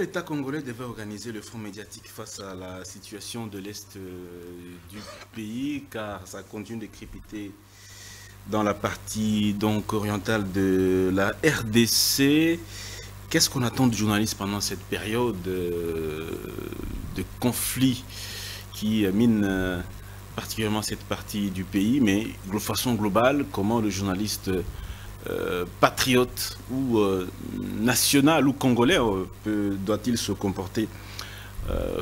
l'État congolais devait organiser le front médiatique face à la situation de l'Est du pays, car ça continue de crépiter dans la partie donc orientale de la RDC. Qu'est-ce qu'on attend du journaliste pendant cette période de conflit qui mine particulièrement cette partie du pays, mais de façon globale, comment le journaliste patriote ou national ou congolais doit-il se comporter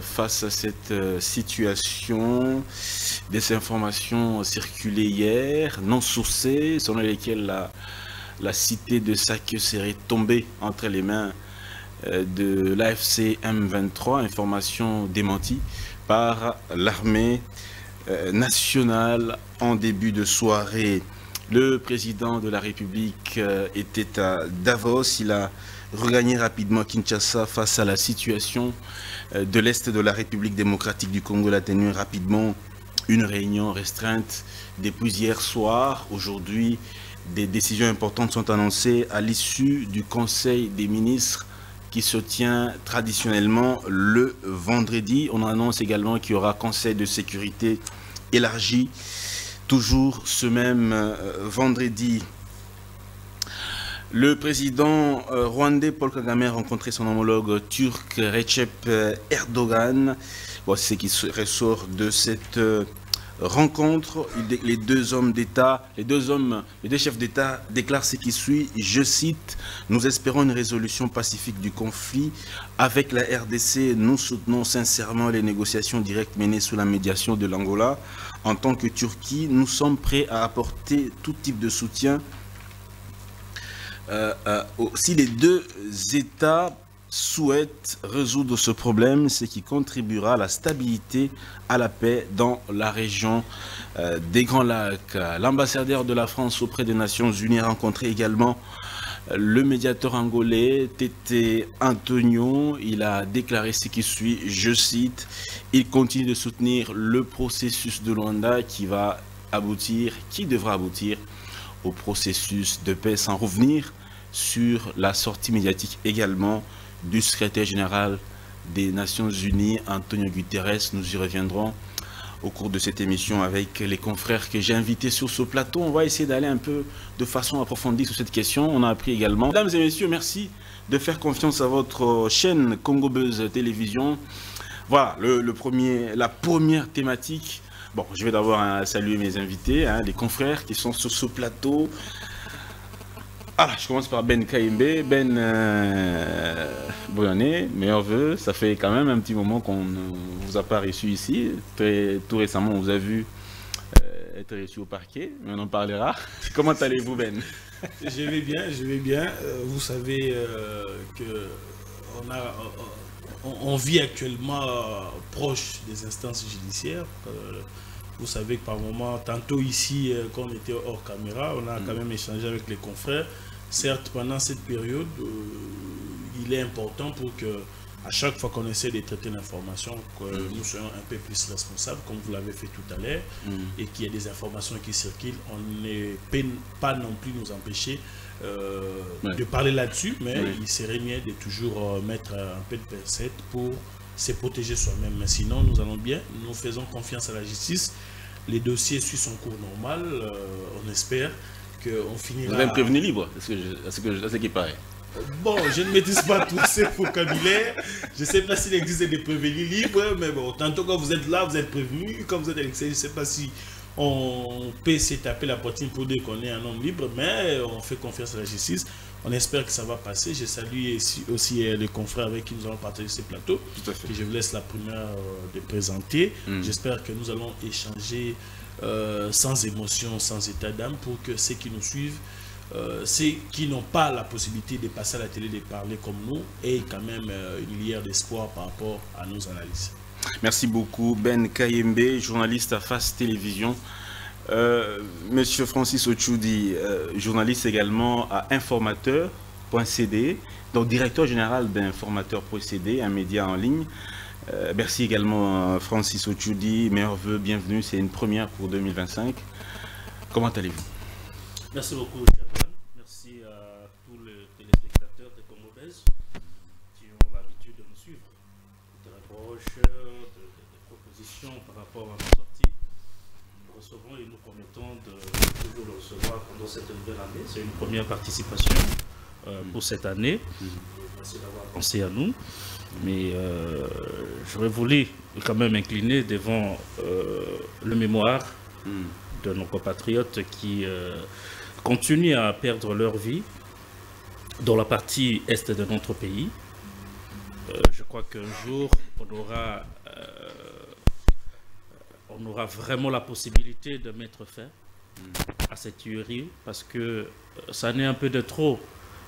face à cette situation? Des informations circulées hier, non sourcées, selon lesquelles la cité de Saque serait tombée entre les mains de l'AFC M23, information démentie par l'armée nationale en début de soirée. Le président de la République était à Davos. Il a regagné rapidement Kinshasa face à la situation de l'Est de la République démocratique du Congo. Il a tenu rapidement une réunion restreinte depuis hier soir. Aujourd'hui, des décisions importantes sont annoncées à l'issue du Conseil des ministres qui se tient traditionnellement le vendredi. On annonce également qu'il y aura Conseil de sécurité élargi toujours ce même vendredi. Le président rwandais Paul Kagame a rencontré son homologue turc Recep Erdogan. Voici ce qui ressort de cette rencontre. Les deux chefs d'État déclarent ce qui suit. Je cite: nous espérons une résolution pacifique du conflit. Avec la RDC, nous soutenons sincèrement les négociations directes menées sous la médiation de l'Angola. En tant que Turquie, nous sommes prêts à apporter tout type de soutien si les deux États souhaitent résoudre ce problème, ce qui contribuera à la stabilité, à la paix dans la région des Grands Lacs. L'ambassadeur de la France auprès des Nations Unies a rencontré également le médiateur angolais Tete Antonio. Il a déclaré ce qui suit, je cite: il continue de soutenir le processus de Luanda qui devra aboutir au processus de paix, sans revenir sur la sortie médiatique également du secrétaire général des Nations Unies, Antonio Guterres. Nous y reviendrons au cours de cette émission avec les confrères que j'ai invités sur ce plateau. On va essayer d'aller un peu de façon approfondie sur cette question. On a appris également. Mesdames et messieurs, merci de faire confiance à votre chaîne Congo Buzz Télévision. Voilà, la première thématique. Bon, je vais d'abord saluer mes invités, les confrères qui sont sur ce plateau. Ah, je commence par Ben Kayembe. Ben, bonne année, meilleurs vœux. Ça fait quand même un petit moment qu'on ne vous a pas reçu ici. Tout récemment, on vous a vu être reçu au parquet, mais on en parlera. Comment allez-vous, Ben? Je vais bien. Vous savez que on vit actuellement proche des instances judiciaires. Vous savez que par moment, tantôt ici, quand on était hors caméra, on a quand même échangé avec les confrères. Certes, pendant cette période, il est important pour que, à chaque fois qu'on essaie de traiter l'information, que nous soyons un peu plus responsables, comme vous l'avez fait tout à l'heure, et qu'il y ait des informations qui circulent. On ne peut pas non plus nous empêcher de parler là-dessus, mais il serait mieux de toujours mettre un peu de pincettes pour se protéger soi-même. Mais sinon, nous allons bien, nous faisons confiance à la justice. Les dossiers suivent son cours normal. On espère qu'on finira... Vous avez prévenu libre, à ce qui paraît. Bon, je ne maîtrise pas tous ces vocabulaires. Je ne sais pas s'il existe des prévenus libres, mais bon, tantôt quand vous êtes là, vous êtes prévenu. Quand vous êtes à l'extérieur, je ne sais pas si on peut se taper la poitrine pour dire qu'on est un homme libre, mais on fait confiance à la justice. On espère que ça va passer. Je salue aussi les confrères avec qui nous allons partager ce plateau. Tout à fait. Et je vous laisse la première de présenter. J'espère que nous allons échanger sans émotion, sans état d'âme, pour que ceux qui nous suivent, ceux qui n'ont pas la possibilité de passer à la télé, de parler comme nous, aient quand même une lueur d'espoir par rapport à nos analyses. Merci beaucoup, Ben Kayembe, journaliste à Face Télévision. Monsieur Francis Ochoudi, journaliste également à informateur.cd, donc directeur général d'Informateur.cd, un média en ligne. Merci également Francis Ochoudi, meilleurs vœux, bienvenue, c'est une première pour 2025. Comment allez-vous? Merci beaucoup, Chapan. Merci à tous les téléspectateurs de Congo Buzz qui ont l'habitude de nous rapport à nos sorties. Nous recevons et nous promettons de toujours le recevoir pendant cette nouvelle année. C'est une première participation pour cette année. Merci d'avoir pensé à nous. Mais j'aurais voulu quand même incliner devant le mémoire de nos compatriotes qui continuent à perdre leur vie dans la partie est de notre pays. Je crois qu'un jour, on aura vraiment la possibilité de mettre fin à cette tuerie parce que ça n'est un peu de trop.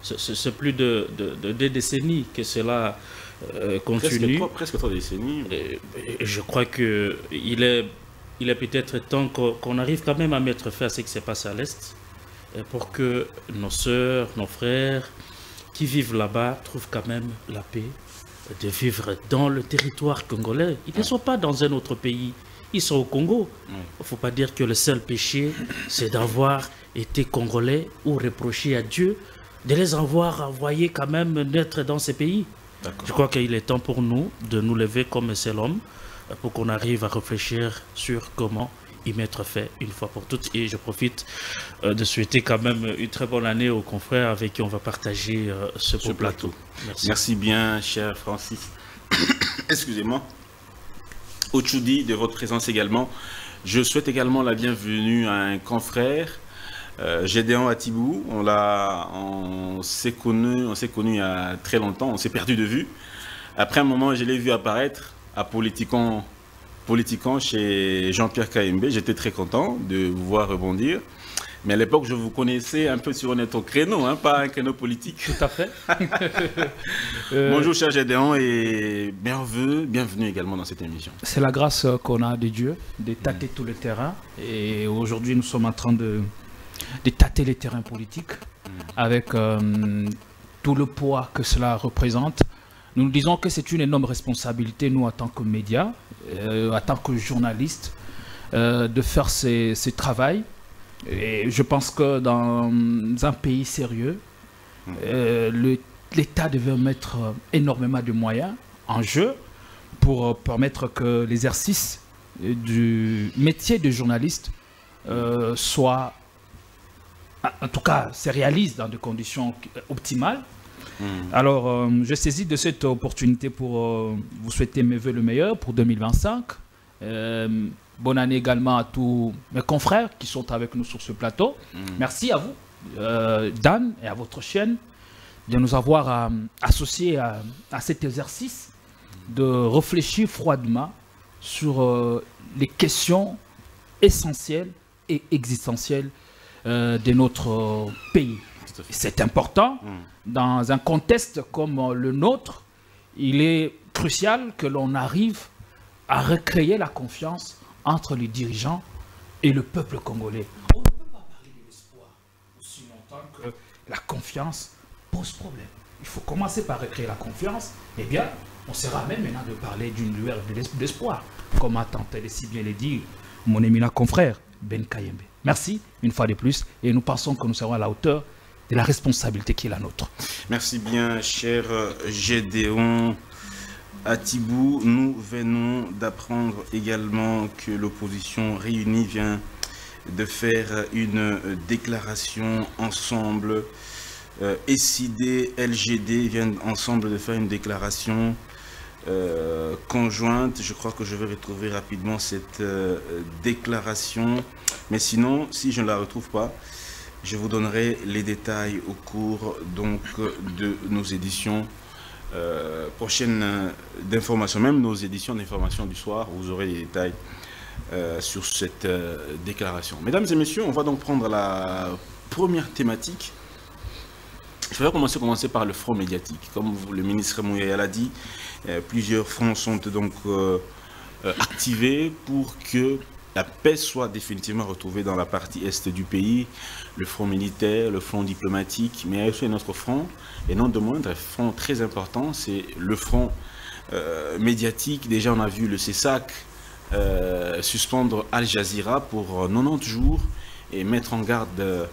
C'est plus de 2 décennies que cela continue. Presque 3 décennies. Et je crois qu'il est peut-être temps qu'on arrive quand même à mettre fin à ce qui se passe à l'Est pour que nos sœurs, nos frères qui vivent là-bas trouvent quand même la paix de vivre dans le territoire congolais. Ils ne sont pas dans un autre pays. Ils sont au Congo. Il ne faut pas dire que le seul péché, c'est d'avoir été congolais ou reprocher à Dieu de les avoir envoyés quand même naître dans ces pays. Je crois qu'il est temps pour nous de nous lever comme un seul homme pour qu'on arrive à réfléchir sur comment y mettre fin une fois pour toutes. Et je profite de souhaiter quand même une très bonne année aux confrères avec qui on va partager ce plateau. Merci bien, cher Francis. Excusez-moi. Ochudi, de votre présence également. Je souhaite également la bienvenue à un confrère, Gédéon Atibou. On s'est connu il y a très longtemps, on s'est perdu de vue. Après un moment, je l'ai vu apparaître à Politiquant chez Jean-Pierre Kayembe. J'étais très content de vous voir rebondir. Mais à l'époque, je vous connaissais un peu sur notre créneau, hein, pas un créneau politique. Tout à fait. Bonjour, cher Gédéon, et bienvenue également dans cette émission. C'est la grâce qu'on a de Dieu, de tâter tout le terrain. Et aujourd'hui, nous sommes en train de tâter les terrains politiques avec tout le poids que cela représente. Nous nous disons que c'est une énorme responsabilité, nous, en tant que médias, en tant que journalistes, de faire ce travail. Et je pense que dans un pays sérieux, l'État devait mettre énormément de moyens en jeu pour permettre que l'exercice du métier de journaliste soit, en tout cas, se réalise dans des conditions optimales. Alors, je saisis de cette opportunité pour vous souhaiter mes vœux le meilleur pour 2025. Bonne année également à tous mes confrères qui sont avec nous sur ce plateau. Merci à vous, Dan, et à votre chaîne de nous avoir associés à cet exercice de réfléchir froidement sur les questions essentielles et existentielles de notre pays. C'est important. Dans un contexte comme le nôtre, il est crucial que l'on arrive à recréer la confiance entre les dirigeants et le peuple congolais. On ne peut pas parler de l'espoir aussi longtemps que la confiance pose problème. Il faut commencer par recréer la confiance. Eh bien, on sera même maintenant de parler d'une lueur d'espoir, comme a tenté de si bien le dire mon éminent confrère Ben Kayembe. Merci une fois de plus et nous pensons que nous serons à la hauteur de la responsabilité qui est la nôtre. Merci bien, cher Gédéon Atibou. Nous venons d'apprendre également que l'opposition réunie vient de faire une déclaration ensemble. SID, LGD viennent ensemble de faire une déclaration conjointe. Je crois que je vais retrouver rapidement cette déclaration. Mais sinon, si je ne la retrouve pas, je vous donnerai les détails au cours donc de nos éditions prochaines d'information, même nos éditions d'information du soir, vous aurez les détails sur cette déclaration. Mesdames et messieurs, on va donc prendre la première thématique. Je vais commencer par le front médiatique. Comme le ministre Mouyaya l'a dit, plusieurs fronts sont donc activés pour que la paix soit définitivement retrouvée dans la partie est du pays. Le front militaire, le front diplomatique, mais il y a aussi un autre front, et non de moindre, un front très important, c'est le front médiatique. Déjà, on a vu le CESAC suspendre Al Jazeera pour 90 jours et mettre en garde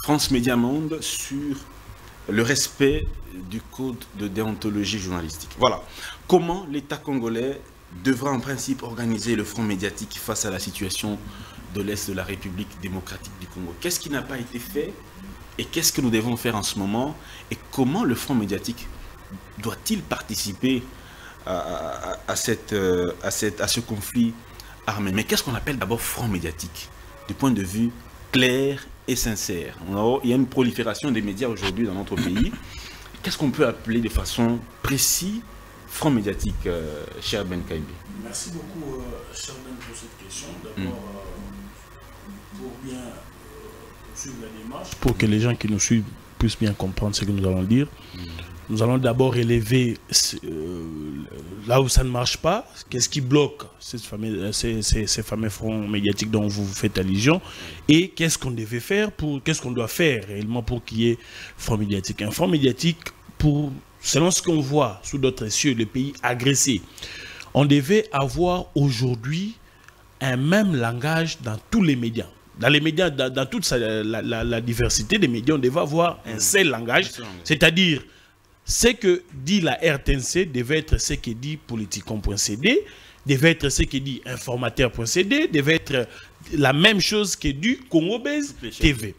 France Média Monde sur le respect du code de déontologie journalistique. Voilà. Comment l'État congolais devra en principe organiser le front médiatique face à la situation de l'Est de la République démocratique du Congo. Qu'est-ce qui n'a pas été fait et qu'est-ce que nous devons faire en ce moment et comment le front médiatique doit-il participer à ce conflit armé? Mais qu'est-ce qu'on appelle d'abord front médiatique du point de vue clair et sincère? Il y a une prolifération des médias aujourd'hui dans notre pays. Qu'est-ce qu'on peut appeler de façon précise front médiatique, cher Ben Kaïmé? Merci beaucoup, cher Ben, pour cette question. D'abord, pour bien suivre la démarche, pour que les gens qui nous suivent puissent bien comprendre ce que nous allons dire, nous allons d'abord élever là où ça ne marche pas, qu'est-ce qui bloque ces fameux fronts médiatiques dont vous faites allusion, et qu'est-ce qu'on devait faire, qu'est-ce qu'on doit faire réellement pour qu'il y ait front médiatique. Un front médiatique, selon ce qu'on voit sous d'autres cieux, les pays agressés, on devait avoir aujourd'hui un même langage dans tous les médias. Dans les médias, dans toute la diversité des médias, on devait avoir un seul langage, c'est-à-dire ce que dit la RTNC devait être ce que dit Politicon.cd, devait être ce que dit Informateur.cd, devait être la même chose que dit Congo-Base TV.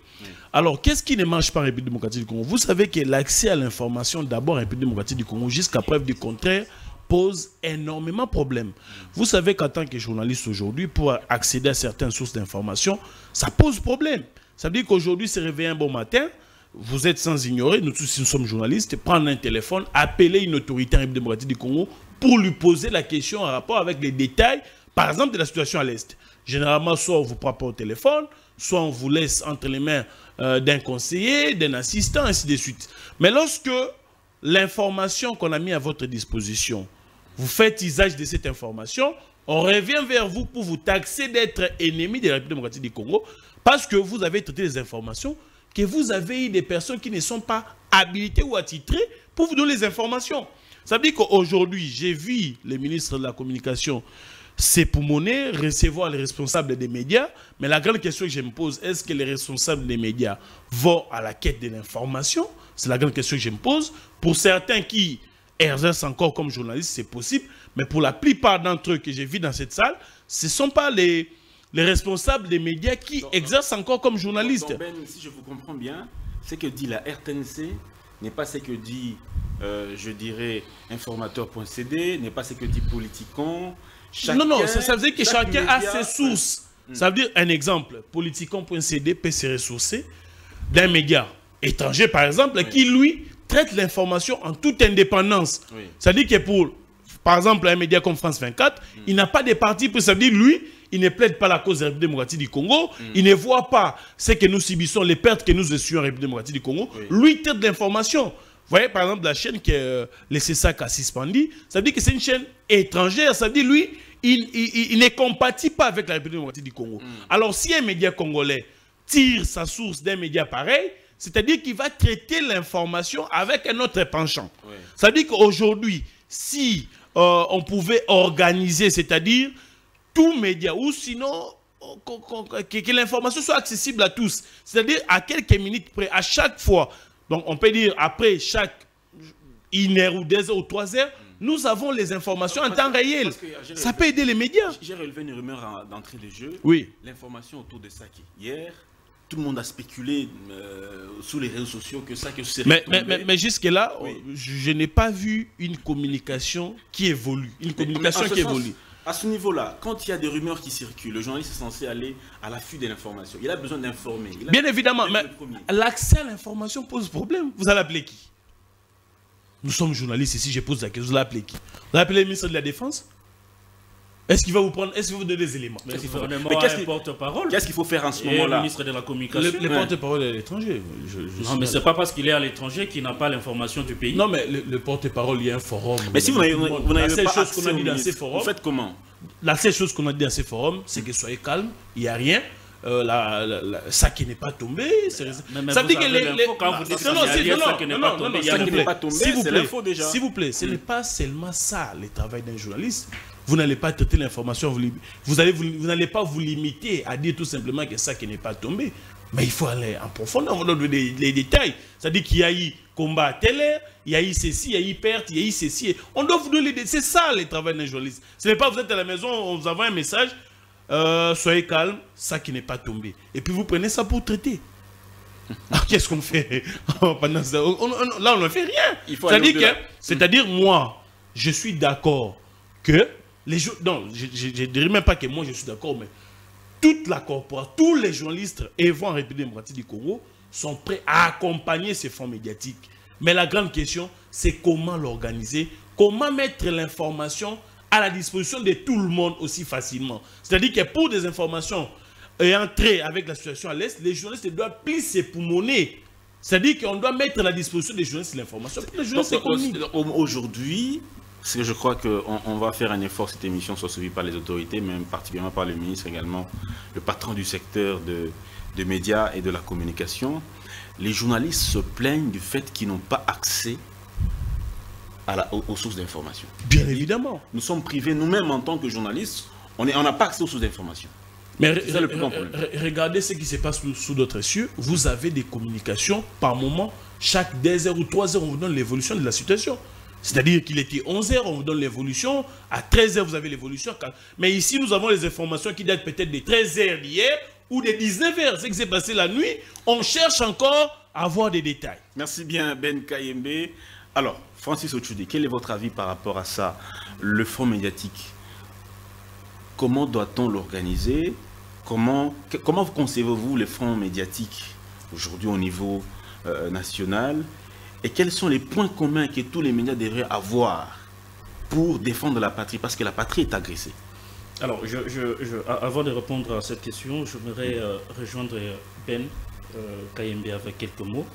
Alors, qu'est-ce qui ne marche pas en République démocratique du Congo? Vous savez que l'accès à l'information, d'abord en République démocratique du Congo, jusqu'à preuve du contraire, pose énormément de problèmes. Vous savez qu'en tant que journaliste aujourd'hui, pour accéder à certaines sources d'information, ça pose problème. Ça veut dire qu'aujourd'hui, se réveiller un bon matin, vous êtes sans ignorer, nous tous, si nous sommes journalistes, prendre un téléphone, appeler une autorité en République démocratique du Congo pour lui poser la question en rapport avec les détails, par exemple, de la situation à l'Est. Généralement, soit on ne vous prend pas au téléphone, soit on vous laisse entre les mains d'un conseiller, d'un assistant, ainsi de suite. Mais lorsque l'information qu'on a mis à votre disposition, vous faites usage de cette information, on revient vers vous pour vous taxer d'être ennemi de la République démocratique du Congo parce que vous avez traité des informations que vous avez eu des personnes qui ne sont pas habilitées ou attitrées pour vous donner les informations. Ça veut dire qu'aujourd'hui, j'ai vu le ministre de la Communication s'époumoner, recevoir les responsables des médias, mais la grande question que je me pose, est-ce que les responsables des médias vont à la quête de l'information? C'est la grande question que je me pose. Pour certains qui exercent encore comme journalistes, c'est possible, mais pour la plupart d'entre eux que j'ai vus dans cette salle, ce ne sont pas les responsables des médias qui exercent encore comme journalistes. Donc Ben, si je vous comprends bien, ce que dit la RTNC n'est pas ce que dit, je dirais, Informateur.cd, n'est pas ce que dit Politicon. Non, ça veut dire que chacun a ses sources. Ça veut dire, un exemple, Politicon.cd peut se ressourcer d'un média étranger, par exemple, qui, lui, traite l'information en toute indépendance. Ça veut dire que pour, par exemple, un média comme France 24, il n'a pas de parti, ça veut dire, lui, il ne plaide pas la cause de la République démocratique du Congo, il ne voit pas ce que nous subissons, les pertes que nous essuyons en République démocratique du Congo, lui traite l'information. Vous voyez, par exemple, la chaîne que le CESAC a suspendue, ça veut dire que c'est une chaîne étrangère, ça veut dire, lui, il ne compatit pas avec la République démocratique du Congo. Alors, si un média congolais tire sa source d'un média pareil, c'est-à-dire qu'il va traiter l'information avec un autre penchant. Ça veut dire qu'aujourd'hui, si on pouvait organiser, c'est-à-dire tout média, ou sinon que l'information soit accessible à tous, c'est-à-dire à quelques minutes près, à chaque fois, donc on peut dire après chaque 1 heure ou 2 heures ou 3 heures, nous avons les informations en temps réel. Ça peut aider les médias. J'ai relevé une rumeur d'entrée de jeu. Oui. L'information autour de ça hier, tout le monde a spéculé sous les réseaux sociaux que ça serait mais jusque-là, je n'ai pas vu une communication qui évolue. À ce niveau-là, quand il y a des rumeurs qui circulent, le journaliste est censé aller à l'affût de l'information. Il a besoin d'informer. Bien évidemment, mais l'accès à l'information pose problème. Vous allez appeler qui? Nous sommes journalistes ici, je pose la question. Vous allez appeler qui? Vous allez appeler le ministre de la Défense? Est-ce qu'il va vous prendre, est-ce qu'il va vous donner des éléments? Mais porte-parole. Qu'est-ce qu'il faut faire en ce moment-là? Le ministre de la Communication. Le porte-parole est à l'étranger. Non, mais c'est pas parce qu'il est à l'étranger qu'il n'a pas l'information du pays. Non, mais le porte-parole, il y a un forum. Mais si vous n'avez pas accès qu'on a dit dans ces forums, vous faites comment? La seule chose qu'on a dit dans ces forums, c'est que soyez calme, il n'y a rien. Ça qui n'est pas tombé. Ça veut dire que quand vous dites ça qui n'est pas tombé, ça qui n'est pas tombé, c'est l'info déjà. S'il vous plaît, ce n'est pas seulement ça le travail d'un journaliste. Vous n'allez pas traiter l'information, vous n'allez pas vous limiter à dire tout simplement que ça qui n'est pas tombé. Mais il faut aller en profondeur, on donne les détails. C'est-à-dire qu'il y a eu combat à telle heure, il y a eu ceci, il y a eu perte, il y a eu ceci. On doit vous donner les détails. C'est ça le travail d'un journaliste. Ce n'est pas vous êtes à la maison, on vous envoie un message, soyez calme, ça qui n'est pas tombé. Et puis vous prenez ça pour traiter. Qu'est-ce qu'on fait pendant ça? Là, on ne fait rien. C'est-à-dire, moi, je suis d'accord que les gens. Non, je ne dirais même pas que moi je suis d'accord, mais toute la corporation, tous les journalistes évoluant en République démocratique du Congo sont prêts à accompagner ces fonds médiatiques. Mais la grande question, c'est comment l'organiser, comment mettre l'information à la disposition de tout le monde aussi facilement. C'est-à-dire que pour des informations ayant trait avec la situation à l'Est, les journalistes doivent plus s'époumoner. C'est-à-dire qu'on doit mettre à la disposition des journalistes l'information. Aujourd'hui, c'est que je crois qu'on va faire un effort, cette émission soit suivie par les autorités, même particulièrement par le ministre également, le patron du secteur de médias et de la communication. Les journalistes se plaignent du fait qu'ils n'ont pas accès aux sources d'information. Bien évidemment. Nous sommes privés, nous-mêmes en tant que journalistes, on n'a pas accès aux sources d'information. Mais regardez ce qui se passe sous d'autres cieux. Vous avez des communications par moment, chaque 2 heures ou 3 heures, on vous donne l'évolution de la situation. C'est-à-dire qu'il était 11 heures, on vous donne l'évolution. À 13 heures, vous avez l'évolution. Mais ici, nous avons les informations qui datent peut-être des 13 heures d'hier ou des 19 heures. Ce qui s'est passé la nuit, on cherche encore à avoir des détails. Merci bien, Ben Kayembe. Alors, Francis Ochoudi, quel est votre avis par rapport à ça? Le fonds médiatique, comment doit-on l'organiser? Comment concevez-vous les fonds médiatiques aujourd'hui au niveau national? Et quels sont les points communs que tous les médias devraient avoir pour défendre la patrie? Parce que la patrie est agressée. Alors, avant de répondre à cette question, j'aimerais rejoindre Ben Kayembe avec quelques mots.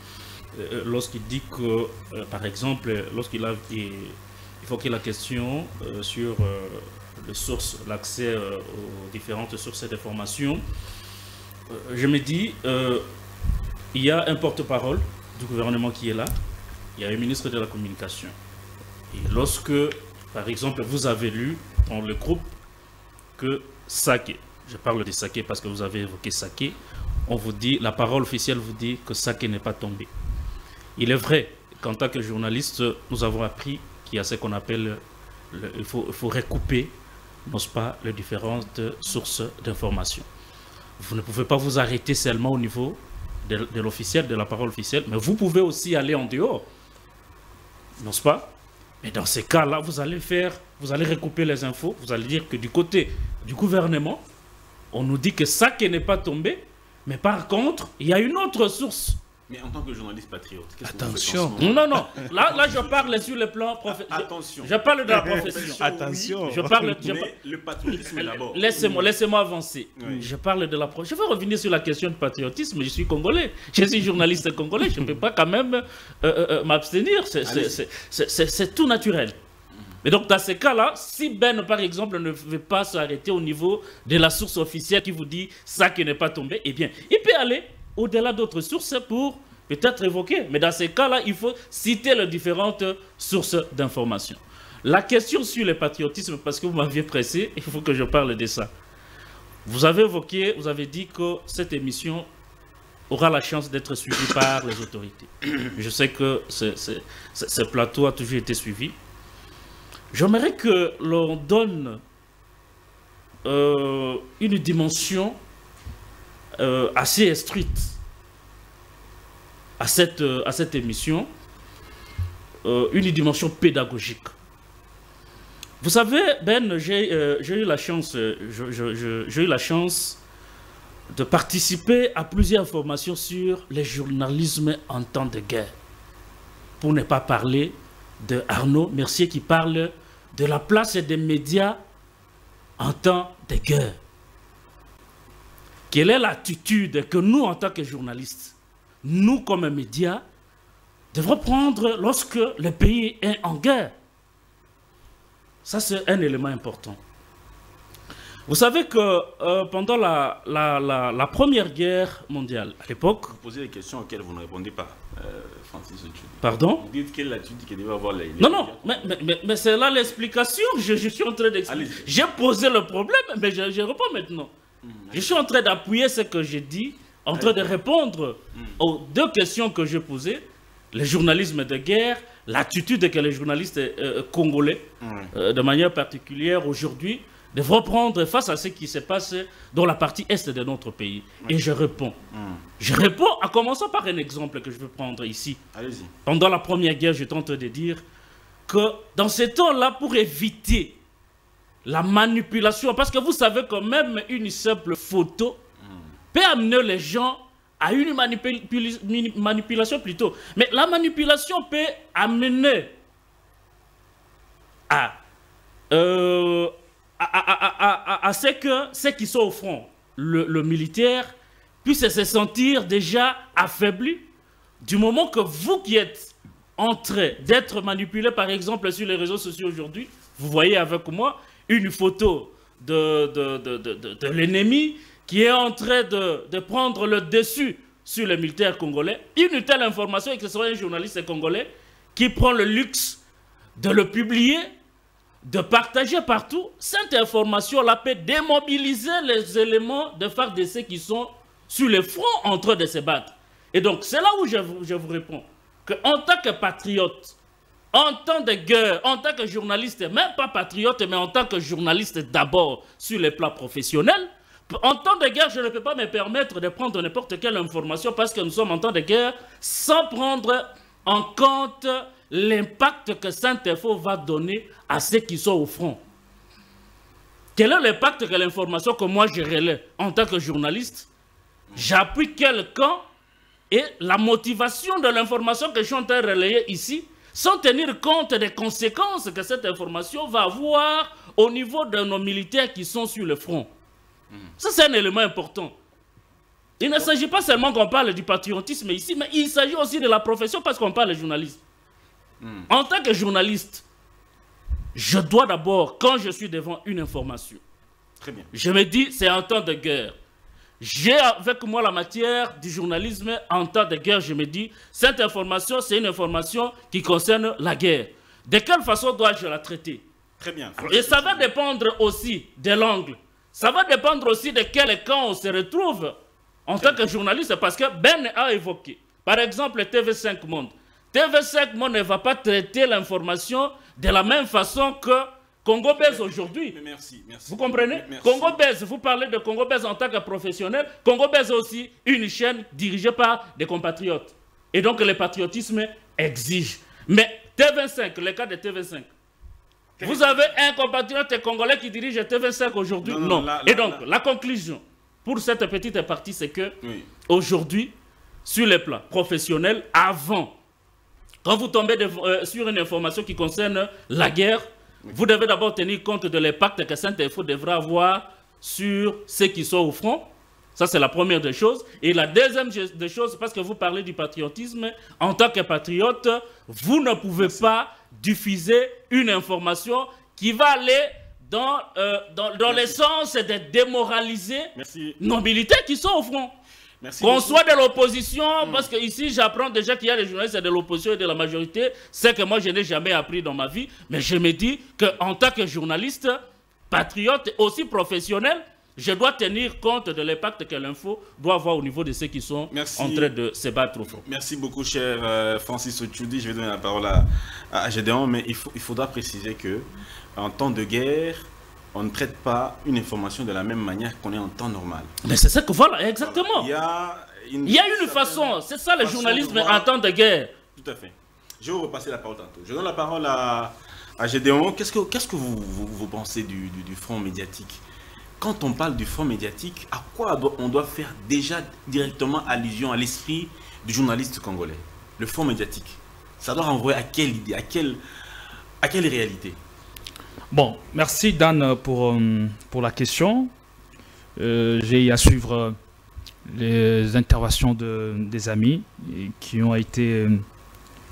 Lorsqu'il dit que, par exemple, lorsqu'il a évoqué la question sur l'accès aux différentes sources d'information, je me dis, il y a un porte-parole du gouvernement qui est là, il y a un ministre de la communication. Et lorsque, par exemple, vous avez lu dans le groupe que Saké, je parle de Saké parce que vous avez évoqué Saké, on vous dit, la parole officielle vous dit que Saké n'est pas tombé. Il est vrai qu'en tant que journaliste, nous avons appris qu'il y a ce qu'on appelle, il faut recouper, n'est-ce pas, les différentes sources d'information. Vous ne pouvez pas vous arrêter seulement au niveau de l'officiel, de la parole officielle, mais vous pouvez aussi aller en dehors, n'est-ce pas? Mais dans ces cas-là, vous allez recouper les infos, vous allez dire que du côté du gouvernement, on nous dit que ça qui n'est pas tombé, mais par contre, il y a une autre source. Mais en tant que journaliste patriote, attention. Non. Là, je parle sur le plan professionnel. Attention. Je parle de la profession. Attention. Oui, je parle. Le patriotisme d'abord. Laissez-moi avancer. Oui. Je parle de la profession. Je vais revenir sur la question du patriotisme. Je suis congolais. Je suis journaliste congolais. Je ne peux pas quand même m'abstenir. C'est tout naturel. Mais donc, dans ces cas-là, si Ben, par exemple, ne veut pas s'arrêter au niveau de la source officielle qui vous dit ça qui n'est pas tombé, eh bien, il peut aller au-delà d'autres sources pour peut-être évoquer. Mais dans ces cas-là, il faut citer les différentes sources d'information. La question sur le patriotisme, parce que vous m'aviez pressé, il faut que je parle de ça. Vous avez évoqué, vous avez dit que cette émission aura la chance d'être suivie par les autorités. Je sais que ce plateau a toujours été suivi. J'aimerais que l'on donne une dimension assez instruite à cette émission, une dimension pédagogique. Vous savez, Ben, j'ai eu la chance de participer à plusieurs formations sur le journalisme en temps de guerre. Pour ne pas parler de Arnaud Mercier qui parle de la place des médias en temps de guerre. Quelle est l'attitude que nous, en tant que journalistes, nous comme médias, devrons prendre lorsque le pays est en guerre? Ça, c'est un élément important. Vous savez que pendant la Première Guerre mondiale, à l'époque... Vous posez des questions auxquelles vous ne répondez pas, Francis Ochoudi. Pardon? Vous dites quelle est l'attitude qu'il devait avoir les... Non, mais c'est là l'explication. Je suis en train d'expliquer. J'ai posé le problème, mais je réponds maintenant. Je suis en train d'appuyer ce que j'ai dit en train de répondre aux deux questions que j'ai posées. Le journalisme de guerre, l'attitude que les journalistes congolais, de manière particulière aujourd'hui, devront prendre face à ce qui se passe dans la partie est de notre pays. Et je réponds. Je réponds en commençant par un exemple que je vais prendre ici. Allez-y. Pendant la Première Guerre, je tente de dire que dans ce temps-là, pour éviter la manipulation, parce que vous savez que même une simple photo peut amener les gens à une manipulation plutôt. Mais la manipulation peut amener à ce que ceux qui sont au front, le militaire, puissent se sentir déjà affaiblis du moment que vous qui êtes en train d'être manipulé, par exemple, sur les réseaux sociaux aujourd'hui, vous voyez avec moi une photo de l'ennemi qui est en train de prendre le dessus sur les militaires congolais. Une telle information, et que ce soit un journaliste congolais qui prend le luxe de le publier, de partager partout, cette information-là peut démobiliser les éléments de FARDC qui sont sur le front en train de se battre. Et donc, c'est là où je vous réponds qu'en tant que patriote, en temps de guerre, en tant que journaliste, même pas patriote, mais en tant que journaliste d'abord sur les plans professionnels, en temps de guerre, je ne peux pas me permettre de prendre n'importe quelle information parce que nous sommes en temps de guerre sans prendre en compte l'impact que cette info va donner à ceux qui sont au front. Quel est l'impact que l'information que moi je relaie en tant que journaliste? J'appuie quel camp et la motivation de l'information que je suis en train de relayer ici, sans tenir compte des conséquences que cette information va avoir au niveau de nos militaires qui sont sur le front. Ça, c'est un élément important. Il ne s'agit pas seulement qu'on parle du patriotisme ici, mais il s'agit aussi de la profession parce qu'on parle de journalisme. En tant que journaliste, je dois d'abord, quand je suis devant une information, Très bien. je me dis, c'est un temps de guerre. J'ai avec moi la matière du journalisme en temps de guerre. Je me dis, cette information, c'est une information qui concerne la guerre. De quelle façon dois-je la traiter? Très bien. Et ça va dépendre aussi de l'angle. Ça va dépendre aussi de quel camp on se retrouve en tant que journaliste. Parce que Ben a évoqué, par exemple, TV5 Monde. TV5 Monde ne va pas traiter l'information de la même façon que Congo Base aujourd'hui. Merci, merci. Vous comprenez? Merci. Congo Base, vous parlez de Congo Base en tant que professionnel. Congo Base est aussi une chaîne dirigée par des compatriotes. Et donc le patriotisme exige. Mais TV5, le cas de TV5. Vous avez un compatriote congolais qui dirige TV5 aujourd'hui? Non. Et donc, la conclusion pour cette petite partie, c'est que aujourd'hui, sur les plans professionnels, avant, quand vous tombez sur une information qui concerne la guerre, vous devez d'abord tenir compte de l'impact que cette info devra avoir sur ceux qui sont au front. Ça, c'est la première des choses. Et la deuxième des choses, parce que vous parlez du patriotisme, en tant que patriote, vous ne pouvez pas diffuser une information qui va aller dans le sens de démoraliser nos militaires qui sont au front. Qu'on soit de l'opposition, parce que ici j'apprends déjà qu'il y a des journalistes de l'opposition et de la majorité, c'est que moi je n'ai jamais appris dans ma vie, mais je me dis qu'en tant que journaliste, patriote et aussi professionnel, je dois tenir compte de l'impact que l'info doit avoir au niveau de ceux qui sont en train de se battre au front. Merci beaucoup, cher Francis Otchoudi. Je vais donner la parole à Gédéon, mais il faudra préciser que en temps de guerre, on ne traite pas une information de la même manière qu'on est en temps normal. Mais c'est ça que voilà, exactement. Voilà. Il y a une façon, c'est ça le journalisme en temps de guerre. Tout à fait. Je vais vous repasser la parole tantôt. Je donne la parole à Gédéon. Qu'est-ce que vous pensez du front médiatique? Quand on parle du front médiatique, à quoi on doit faire déjà directement allusion à l'esprit du journaliste congolais? Le front médiatique, ça doit renvoyer à quelle idée, à quelle réalité? Bon, merci Dan pour la question. J'ai à suivre les interventions des amis qui ont été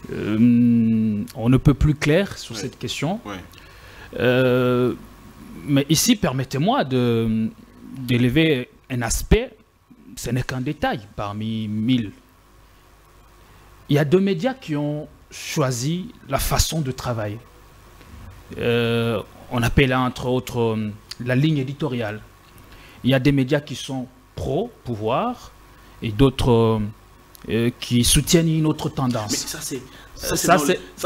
on ne peut plus clair sur cette question. Mais ici, permettez-moi d'élever un aspect, ce n'est qu'un détail parmi 1000. Il y a 2 médias qui ont choisi la façon de travailler. On appelle entre autres la ligne éditoriale. Il y a des médias qui sont pro-pouvoir et d'autres qui soutiennent une autre tendance. Mais ça,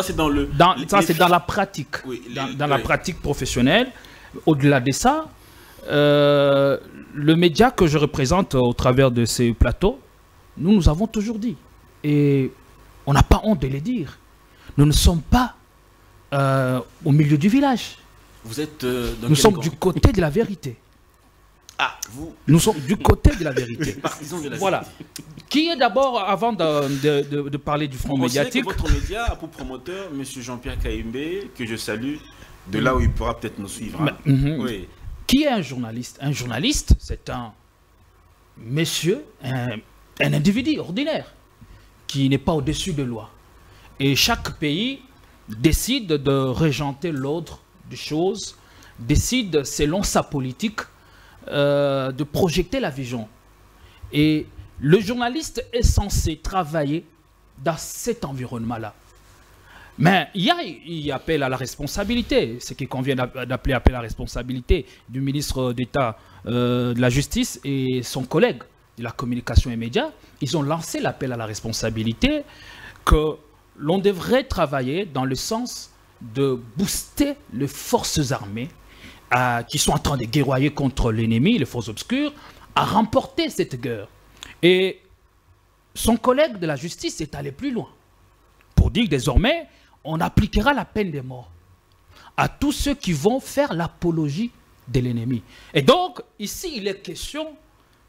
c'est dans la pratique. Oui, dans la pratique professionnelle. Au-delà de ça, le média que je représente au travers de ces plateaux, nous avons toujours dit, et on n'a pas honte de le dire, nous ne sommes pas au milieu du village. Vous êtes nous sommes du côté de la vérité. Ah, vous... Nous sommes du côté de la vérité. Partisans de la voilà. vérité. Qui est d'abord, avant de parler du front médiatique... Votre média a pour promoteur M. Jean-Pierre Kaïmbé, que je salue, de là où il pourra peut-être nous suivre. Hein. Oui. Qui est un journaliste? Un journaliste, c'est un monsieur, un individu ordinaire, qui n'est pas au-dessus de loi. Et chaque pays décide de régenter l'ordre des choses, décide selon sa politique de projeter la vision. Et le journaliste est censé travailler dans cet environnement-là. Mais il y a appel à la responsabilité, ce qui convient d'appeler appel à la responsabilité du ministre d'État de la Justice et son collègue de la communication et médias. Ils ont lancé l'appel à la responsabilité que l'on devrait travailler dans le sens de booster les forces armées qui sont en train de guerroyer contre l'ennemi, les forces obscures, à remporter cette guerre. Et son collègue de la justice est allé plus loin pour dire que désormais, on appliquera la peine de mort à tous ceux qui vont faire l'apologie de l'ennemi. Et donc, ici, il est question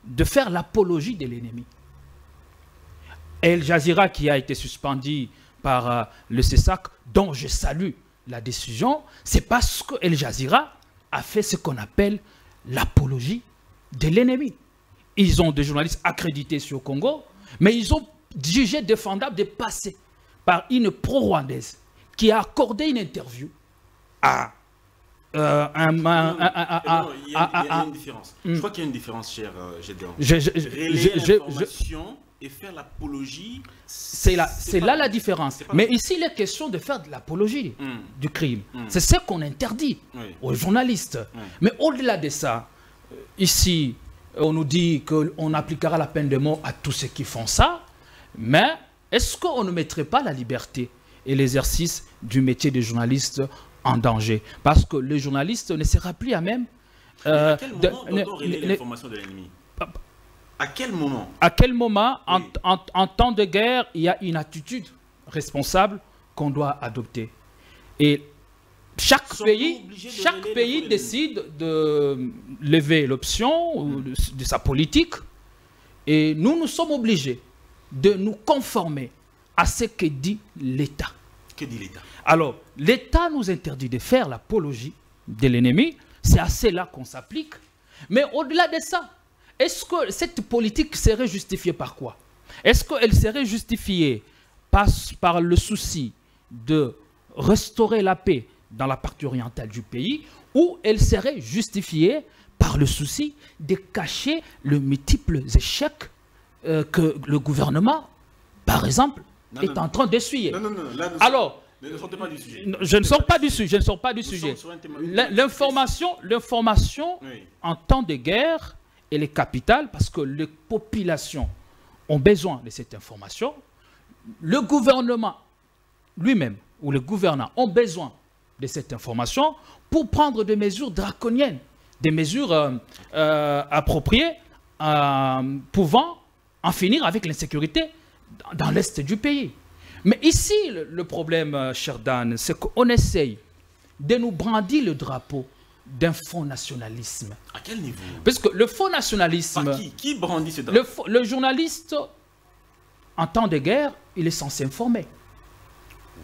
de faire l'apologie de l'ennemi. El Jazeera, qui a été suspendu par le CESAC, dont je salue la décision, c'est parce que El Jazeera a fait ce qu'on appelle l'apologie de l'ennemi. Ils ont des journalistes accrédités sur le Congo, mais ils ont jugé défendable de passer par une pro-rwandaise qui a accordé une interview à il y a une différence. Je crois qu'il y a une différence, cher Gédéon. Relayer l'information et faire l'apologie. C'est là la différence. Mais ici, il est question de faire de l'apologie du crime. C'est ce qu'on interdit aux journalistes. Mais au-delà de ça, ici, on nous dit qu'on appliquera la peine de mort à tous ceux qui font ça. Mais est-ce qu'on ne mettrait pas la liberté et l'exercice du métier de journaliste en danger? Parce que le journaliste ne sera plus à même... à quel moment doit-on relayer l'information de l'ennemi? À quel moment? À quel moment, en temps de guerre, il y a une attitude responsable qu'on doit adopter. Et chaque pays décide de lever l'option de sa politique. Et nous sommes obligés de nous conformer à ce que dit l'État. Que dit l'État? Alors, l'État nous interdit de faire l'apologie de l'ennemi. C'est à cela qu'on s'applique. Mais au-delà de ça, est-ce que cette politique serait justifiée par quoi? Est-ce qu'elle serait justifiée par le souci de restaurer la paix dans la partie orientale du pays, ou elle serait justifiée par le souci de cacher les multiples échecs que le gouvernement, par exemple, est en train d'essuyer? Alors, ne sortez pas du sujet. Je ne sors pas du sujet. Je ne sors pas du sujet. L'information en temps de guerre, elle est capitale parce que les populations ont besoin de cette information. Le gouvernement lui-même ou les gouvernants ont besoin de cette information pour prendre des mesures draconiennes, des mesures appropriées pouvant en finir avec l'insécurité dans l'est du pays. Mais ici, le problème, cher Dan, c'est qu'on essaye de nous brandir le drapeau d'un faux nationalisme. À quel niveau? Parce que le faux nationalisme... Par qui? Qui brandit ce drapeau? Le journaliste, en temps de guerre, il est censé informer.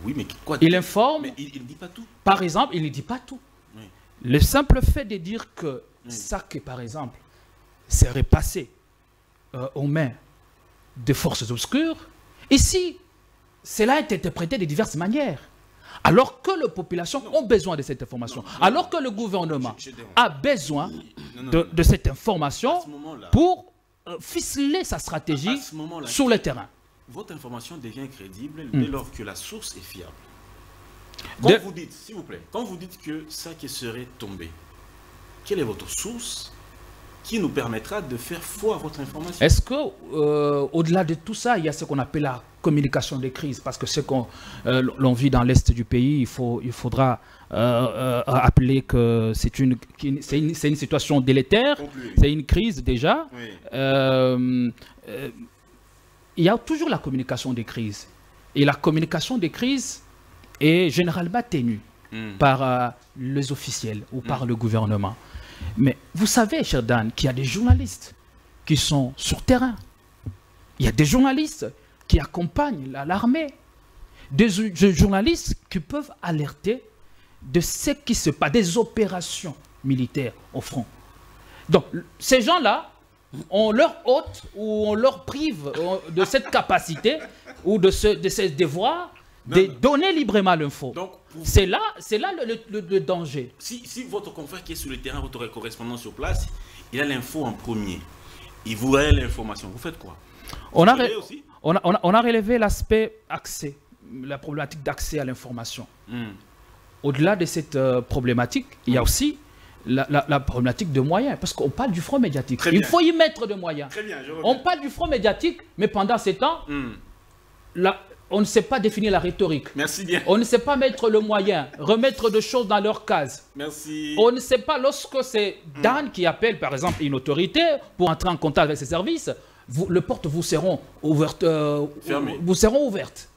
Oui, mais quoi? Il informe... Mais il ne dit pas tout. Par exemple, il ne dit pas tout. Oui. Le simple fait de dire que ça, par exemple, serait passé aux mains des forces obscures, ici, cela est interprété de diverses manières. Alors que les populations ont besoin de cette information, alors que le gouvernement a besoin de cette information pour ficeler sa stratégie sur le terrain. Votre information devient crédible dès lors que la source est fiable. Quand vous dites, s'il vous plaît, quand vous dites que ça qui serait tombé, quelle est votre source qui nous permettra de faire foi à votre information. Est-ce que, au-delà de tout ça, il y a ce qu'on appelle la communication des crises? Parce que ce qu'on l'on vit dans l'Est du pays, il faudra appeler que c'est une situation délétère, c'est une crise déjà. Oui. Il y a toujours la communication des crises. Et la communication des crises est généralement tenue par les officiels ou par le gouvernement. Mais vous savez, cher Dan, qu'il y a des journalistes qui sont sur terrain. Il y a des journalistes qui accompagnent l'armée. Des journalistes qui peuvent alerter de ce qui se passe, des opérations militaires au front. Donc, ces gens-là, on leur ôte ou on leur prive de cette capacité ou de ces devoirs de donner librement l'info. C'est là le danger. Si votre confrère qui est sur le terrain, votre correspondant sur place, il a l'info en premier, il vous a l'information, vous faites quoi? On a relevé l'aspect accès, la problématique d'accès à l'information. Au-delà de cette problématique, il y a aussi la problématique de moyens, parce qu'on parle du front médiatique. Il faut y mettre de moyens. Très bien, on parle du front médiatique, mais pendant ces temps, on ne sait pas définir la rhétorique. Merci bien. On ne sait pas mettre le moyen, remettre des choses dans leur case. Merci. On ne sait pas lorsque c'est Dan qui appelle, par exemple, une autorité pour entrer en contact avec ses services, les portes vous seront ouvertes. Vous seront ouvertes.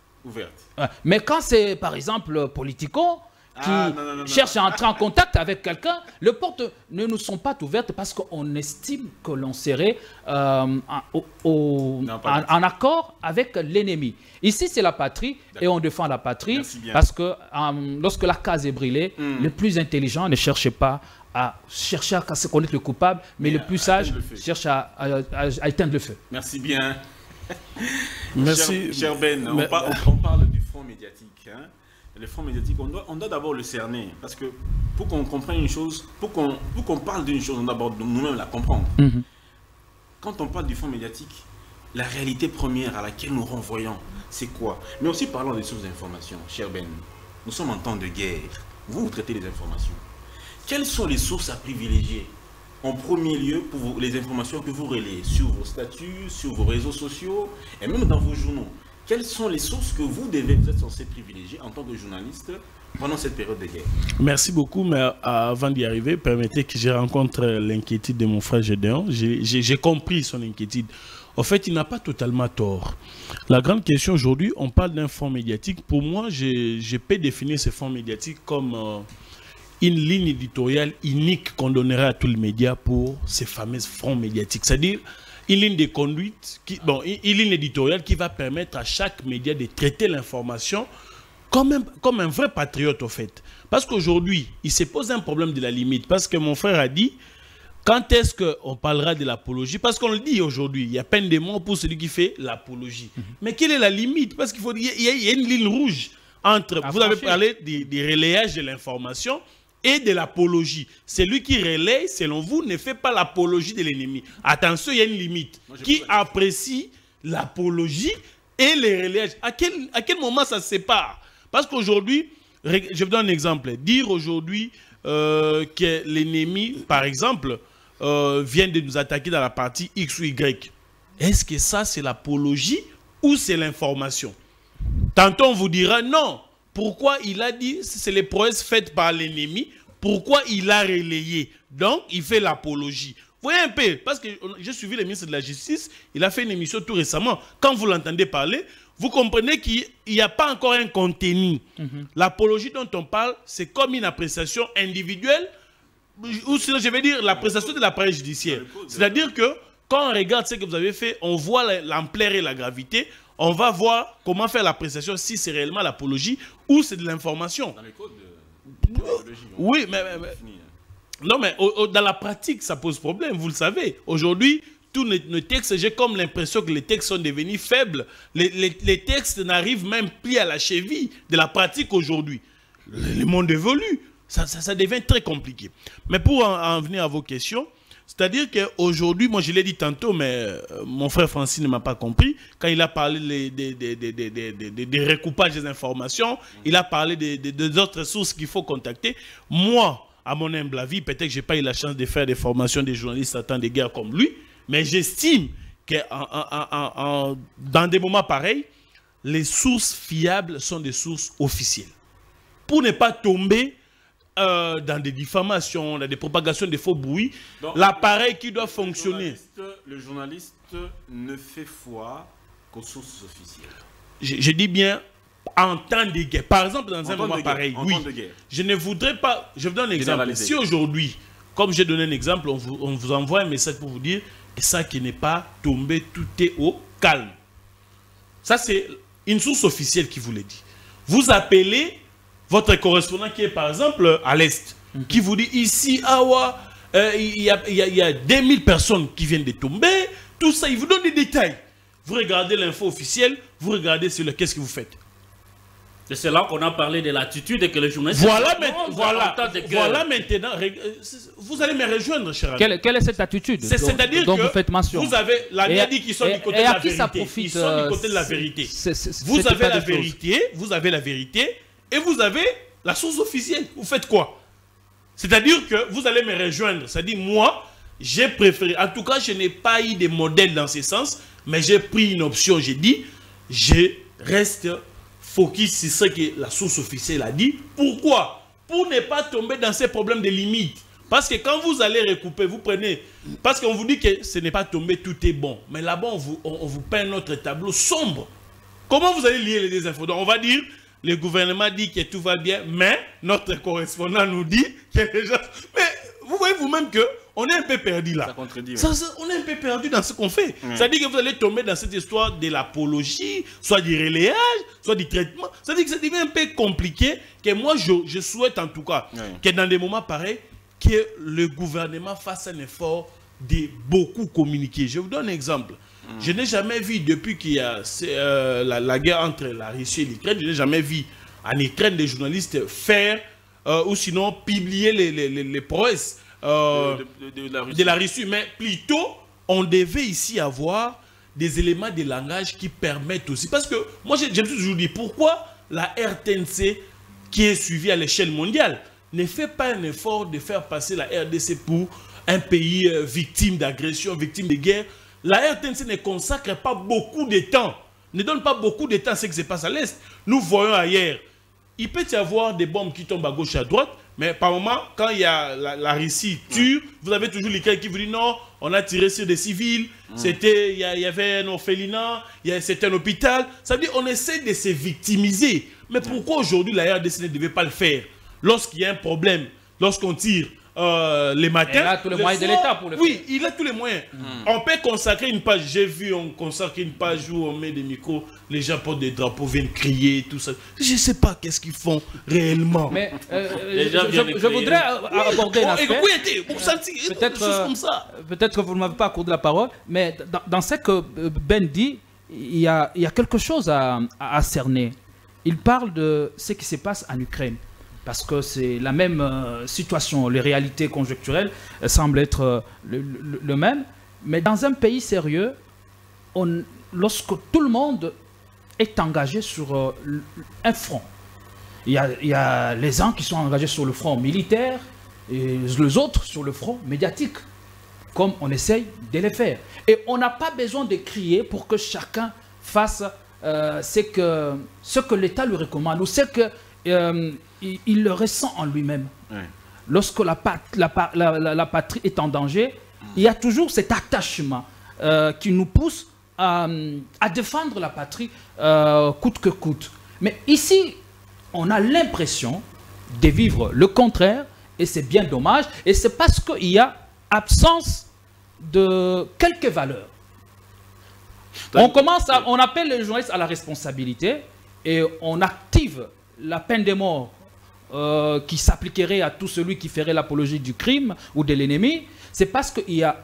Mais quand c'est, par exemple, Politico, qui cherche à entrer en contact avec quelqu'un, les portes ne nous sont pas ouvertes parce qu'on estime que l'on serait en accord avec l'ennemi. Ici, c'est la patrie et on défend la patrie parce que lorsque la case est brûlée, le plus intelligent ne cherche pas à chercher à se connaître le coupable, mais le plus sage cherche à éteindre le feu. Merci bien. Merci. Cher Ben, on parle du front médiatique. Hein? Le front médiatique, on doit d'abord le cerner. Parce que pour qu'on comprenne une chose, pour qu'on parle d'une chose, on doit d'abord nous-mêmes la comprendre. Quand on parle du front médiatique, la réalité première à laquelle nous renvoyons, c'est quoi? Mais aussi parlons des sources d'information. Cher Ben, nous sommes en temps de guerre. Vous traitez les informations. Quelles sont les sources à privilégier? En premier lieu, pour les informations que vous relayez sur vos statuts, sur vos réseaux sociaux et même dans vos journaux. Quelles sont les sources que vous êtes censé privilégier en tant que journaliste pendant cette période de guerre? Merci beaucoup, mais avant d'y arriver, permettez que je rencontre l'inquiétude de mon frère Gédéon. J'ai compris son inquiétude. En fait, il n'a pas totalement tort. La grande question aujourd'hui, on parle d'un fonds médiatique. Pour moi, je peux définir ce fonds médiatique comme une ligne éditoriale unique qu'on donnerait à tous les médias pour ces fameux fonds médiatiques. C'est-à-dire une ligne de conduite, une ligne éditoriale qui va permettre à chaque média de traiter l'information comme un vrai patriote, au fait. Parce qu'aujourd'hui, il se pose un problème de la limite. Parce que mon frère a dit, quand est-ce qu'on parlera de l'apologie? Parce qu'on le dit aujourd'hui, il y a peine de mort pour celui qui fait l'apologie. Mais quelle est la limite? Parce qu'il y a une ligne rouge entre... Vous avez parlé des relayages de l'information et de l'apologie. Celui qui relaie, selon vous, ne fait pas l'apologie de l'ennemi. Attention, il y a une limite. Qui apprécie l'apologie et les relayages? À quel moment ça se sépare? Parce qu'aujourd'hui, je vous donne un exemple. Dire aujourd'hui que l'ennemi, par exemple, vient de nous attaquer dans la partie X ou Y. Est-ce que ça, c'est l'apologie ou c'est l'information? Tantôt, on vous dira non. Pourquoi il a dit, c'est les prouesses faites par l'ennemi, pourquoi il a relayé? Donc, il fait l'apologie. Vous voyez un peu, parce que j'ai suivi le ministre de la Justice, il a fait une émission tout récemment. Quand vous l'entendez parler, vous comprenez qu'il n'y a pas encore un contenu. L'apologie dont on parle, c'est comme une appréciation individuelle, ou sinon, je vais dire l'appréciation de l'appareil judiciaire. C'est-à-dire que quand on regarde ce que vous avez fait, on voit l'ampleur et la gravité. On va voir comment faire l'appréciation, si c'est réellement l'apologie ou c'est de l'information. Dans les codes de l'apologie. Oui, mais non, mais dans la pratique, ça pose problème, vous le savez. Aujourd'hui, tous nos textes, j'ai comme l'impression que les textes sont devenus faibles. Les textes n'arrivent même plus à la cheville de la pratique aujourd'hui. Le monde évolue. Ça devient très compliqué. Mais pour en venir à vos questions, c'est-à-dire qu'aujourd'hui, moi je l'ai dit tantôt, mais mon frère Francis ne m'a pas compris. Quand il a parlé des recoupages des informations, il a parlé des autres sources qu'il faut contacter. Moi, à mon humble avis, peut-être que je n'ai pas eu la chance de faire des formations des journalistes à temps de guerre comme lui, mais j'estime que dans des moments pareils, les sources fiables sont des sources officielles. Pour ne pas tomber dans des diffamations, dans des propagations de faux bruits, l'appareil qui doit fonctionner. Le journaliste ne fait foi qu'aux sources officielles. Je dis bien en temps de guerre. Par exemple, dans un moment pareil, oui. Je ne voudrais pas. Je vous donne un exemple. Si aujourd'hui, comme j'ai donné un exemple, on vous envoie un message pour vous dire que ça qui n'est pas tombé, tout est au calme. Ça, c'est une source officielle qui vous le dit. Vous appelez votre correspondant qui est par exemple à l'Est, qui vous dit ici, il y a 2000 personnes qui viennent de tomber, tout ça, il vous donne des détails. Vous regardez l'info officielle, vous regardez sur le qu'est-ce que vous faites. C'est là qu'on a parlé de l'attitude et que les journalistes... Voilà maintenant, vous allez me rejoindre, cher ami. Quelle est cette attitude dont vous faites mention? Vous avez la dit qu'ils sont du côté de la vérité. Ils sont du côté de la vérité. Vous avez la vérité, et vous avez la source officielle. Vous faites quoi? C'est-à-dire que vous allez me rejoindre. C'est-à-dire, moi, j'ai préféré... En tout cas, je n'ai pas eu de modèle dans ce sens, mais j'ai pris une option. J'ai dit, je reste focus sur ce que la source officielle a dit. Pourquoi? Pour ne pas tomber dans ces problèmes de limites. Parce que quand vous allez recouper, vous prenez... Parce qu'on vous dit que ce n'est pas tombé, tout est bon. Mais là-bas, on vous peint notre tableau sombre. Comment vous allez lier les deux infos? Donc, on va dire... Le gouvernement dit que tout va bien, mais notre correspondant nous dit que les gens... Mais vous voyez vous-même qu'on est un peu perdu là. Ça contredit. On est un peu perdu dans ce qu'on fait. C'est-à-dire que vous allez tomber dans cette histoire de l'apologie, soit du relayage, soit du traitement. C'est-à-dire que ça devient un peu compliqué, que moi je souhaite en tout cas que dans des moments pareils, que le gouvernement fasse un effort de beaucoup communiquer. Je vous donne un exemple. Je n'ai jamais vu, depuis qu'il y a la guerre entre la Russie et l'Ukraine, je n'ai jamais vu en Ukraine des journalistes faire ou sinon publier les prouesses de la Russie. Mais plutôt, on devait ici avoir des éléments de langage qui permettent aussi. Parce que moi, je me suis toujours dit, pourquoi la RTNC, qui est suivie à l'échelle mondiale, ne fait pas un effort de faire passer la RDC pour un pays victime d'agression, victime de guerre? La RTNC ne consacre pas beaucoup de temps, ne donne pas beaucoup de temps à ce qui se passe à l'Est. Nous voyons ailleurs, il peut y avoir des bombes qui tombent à gauche et à droite, mais par moment, quand il y a la Russie tue, vous avez toujours les cas qui vous disent non, on a tiré sur des civils, il y avait un orphelinat, c'était un hôpital. Ça veut dire qu'on essaie de se victimiser. Mais pourquoi aujourd'hui la RDC ne devait pas le faire? Lorsqu'il y a un problème, lorsqu'on tire les matins. Il a tous les moyens de l'État pour le faire. Oui, il a tous les moyens. On peut consacrer une page. J'ai vu, on consacre une page où on met des micros, les gens portent des drapeaux, viennent crier, tout ça. Je ne sais pas qu'est-ce qu'ils font réellement. Mais je voudrais aborder un aspect. Peut-être que vous ne m'avez pas accordé la parole, mais dans ce que Ben dit, il y a quelque chose à cerner. Il parle de ce qui se passe en Ukraine. Parce que c'est la même situation, les réalités conjoncturelles semblent être le même. Mais dans un pays sérieux, lorsque tout le monde est engagé sur un front, il y a les uns qui sont engagés sur le front militaire et les autres sur le front médiatique, comme on essaye de les faire. Et on n'a pas besoin de crier pour que chacun fasse ce que l'État lui recommande ou ce que... il le ressent en lui-même. Lorsque la patrie est en danger, il y a toujours cet attachement qui nous pousse à défendre la patrie coûte que coûte. Mais ici, on a l'impression de vivre le contraire et c'est bien dommage. Et c'est parce qu'il y a absence de quelques valeurs. On appelle les journalistes à la responsabilité et on active la peine de mort qui s'appliquerait à tout celui qui ferait l'apologie du crime ou de l'ennemi. C'est parce qu'il y a,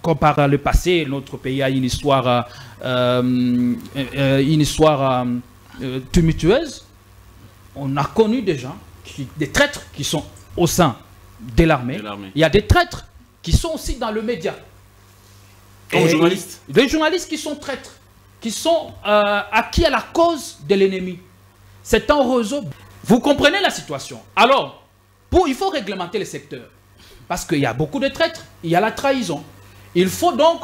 comme par le passé, notre pays a une histoire tumultueuse. On a connu des gens, des traîtres qui sont au sein de l'armée. Il y a des traîtres qui sont aussi dans le média. Comme journalistes. Des journalistes qui sont traîtres, qui sont acquis à la cause de l'ennemi. C'est un réseau. Vous comprenez la situation. Alors, il faut réglementer le secteur. Parce qu'il y a beaucoup de traîtres, il y a la trahison. Il faut donc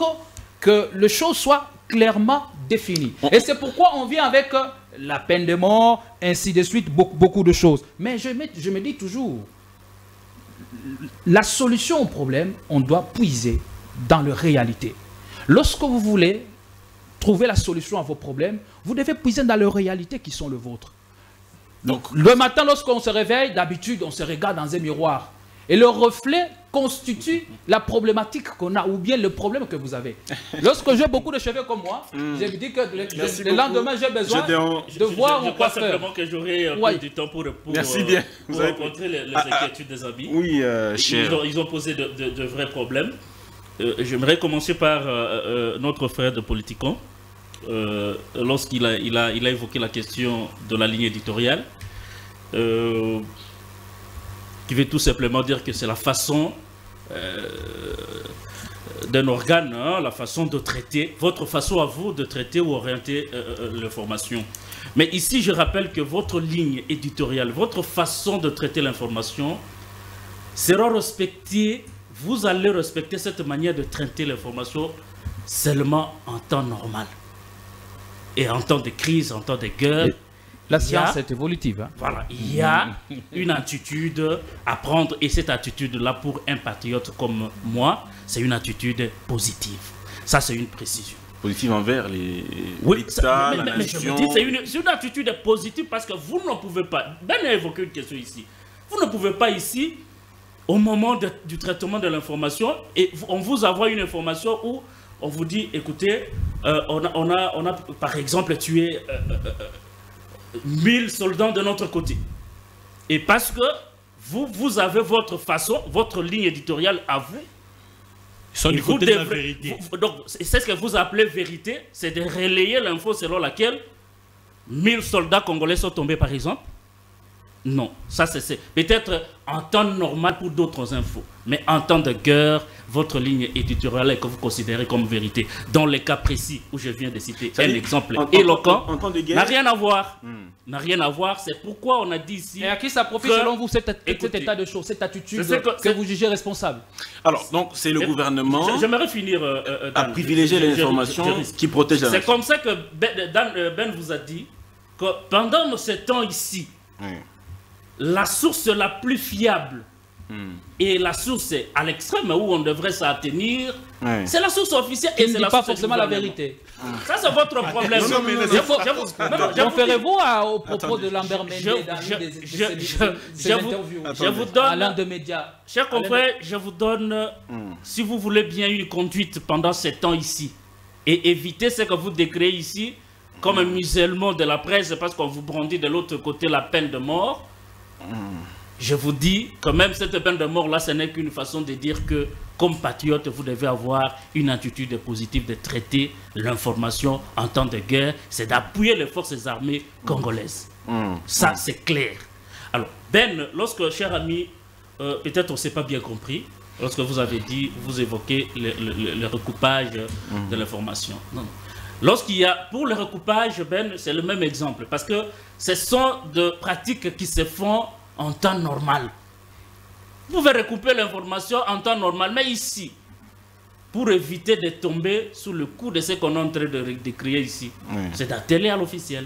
que les choses soient clairement définies. Et c'est pourquoi on vient avec la peine de mort, ainsi de suite, beaucoup de choses. Mais je me dis toujours, la solution au problème, on doit puiser dans la réalité. Lorsque vous voulez trouver la solution à vos problèmes, vous devez puiser dans les réalités qui sont les vôtres. Donc, le matin, lorsqu'on se réveille, d'habitude, on se regarde dans un miroir. Et le reflet constitue la problématique qu'on a, ou bien le problème que vous avez. Lorsque j'ai beaucoup de cheveux comme moi, je me dis que le lendemain, j'ai besoin de voir mon coiffeur. Je crois simplement que j'aurai un peu du temps pour rencontrer les inquiétudes des amis. Oui, cher. Ils ont posé de vrais problèmes. J'aimerais commencer par notre frère de Politicon. Lorsqu'il a évoqué la question de la ligne éditoriale, qui veut tout simplement dire que c'est la façon d'un organe, hein, la façon de traiter, votre façon à vous de traiter ou orienter l'information. Mais ici, je rappelle que votre ligne éditoriale, votre façon de traiter l'information sera respectée, vous allez respecter cette manière de traiter l'information seulement en temps normal. Et en temps de crise, en temps de guerre, la science est évolutive. Hein. Voilà, il y a une attitude à prendre, et cette attitude-là, pour un patriote comme moi, c'est une attitude positive. Ça, c'est une précision. Positive envers les l'État, la nation. Je me dis, c'est une attitude positive parce que vous ne pouvez pas. Ben a évoqué une question ici. Vous ne pouvez pas ici, au moment du traitement de l'information, et on vous envoie une information où on vous dit, écoutez, on a par exemple tué 1000 soldats de notre côté. Et parce que vous avez votre façon, votre ligne éditoriale à vous. Ils sont du côté de la vérité. Donc, c'est ce que vous appelez vérité, c'est de relayer l'info selon laquelle 1000 soldats congolais sont tombés, par exemple. Non, ça c'est peut-être en temps normal pour d'autres infos. Mais en temps de guerre, votre ligne éditoriale est que vous considérez comme vérité. Dans les cas précis où je viens de citer un exemple éloquent, n'a rien à voir. N'a rien à voir, c'est pourquoi on a dit ici... Et à qui ça profite selon vous cet état de choses, cette attitude que vous jugez responsable? Alors, donc c'est le gouvernement... J'aimerais finir... à privilégier les informations qui protègent la nation. C'est comme ça que Ben vous a dit que pendant ce temps ici, la source la plus fiable et la source à l'extrême où on devrait s'attenir, c'est la source officielle et c'est la pas forcément la vérité. Ça, c'est votre problème. Conférez-vous au propos de Lambert Mende dans ses interviews à l'un des médias. Chers confrères, je vous donne, si vous voulez bien, une conduite pendant ce temps ici et éviter ce que vous décrivez ici comme un musellement de la presse parce qu'on vous brandit de l'autre côté la peine de mort. Je vous dis que même cette peine de mort-là, ce n'est qu'une façon de dire que, comme patriote, vous devez avoir une attitude positive de traiter l'information en temps de guerre, c'est d'appuyer les forces armées congolaises. Ça, c'est clair. Alors, Ben, lorsque, cher ami, peut-être on ne s'est pas bien compris, lorsque vous avez dit, vous évoquez le recoupage de l'information. Non. Lorsqu'il y a, pour le recoupage, Ben, c'est le même exemple, parce que ce sont des pratiques qui se font en temps normal. Vous pouvez recouper l'information en temps normal, mais ici, pour éviter de tomber sous le coup de ce qu'on est en train de décrire ici, c'est d'atteler à l'officiel.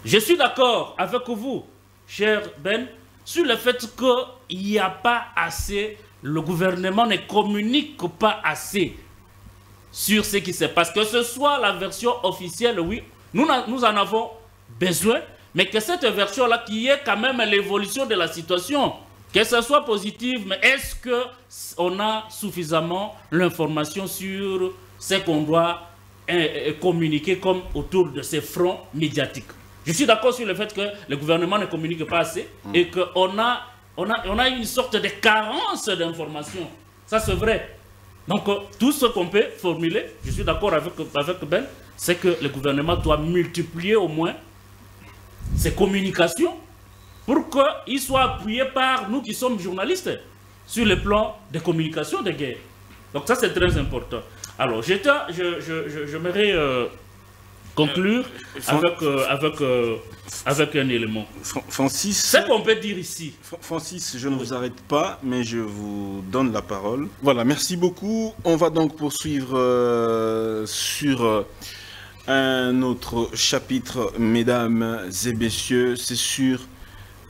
Je suis d'accord avec vous, cher Ben, sur le fait qu'il n'y a pas assez, le gouvernement ne communique pas assez sur ce qui se passe. Que ce soit la version officielle, oui, nous en avons besoin, mais que cette version-là, qui est quand même l'évolution de la situation, que ce soit positive, mais est-ce qu'on a suffisamment l'information sur ce qu'on doit communiquer comme autour de ces fronts médiatiques? Je suis d'accord sur le fait que le gouvernement ne communique pas assez et qu'on a une sorte de carence d'informations. Ça, c'est vrai. Donc, tout ce qu'on peut formuler, je suis d'accord avec Ben, c'est que le gouvernement doit multiplier au moins ses communications pour qu'il soit appuyé par nous qui sommes journalistes sur le plan de communication de guerre. Donc ça, c'est très important. Alors, j'aimerais conclure avec un élément. Francis, C'est qu'on peut dire ici. Francis, je ne vous arrête pas, mais je vous donne la parole. Voilà, merci beaucoup. On va donc poursuivre sur un autre chapitre, mesdames et messieurs. C'est sur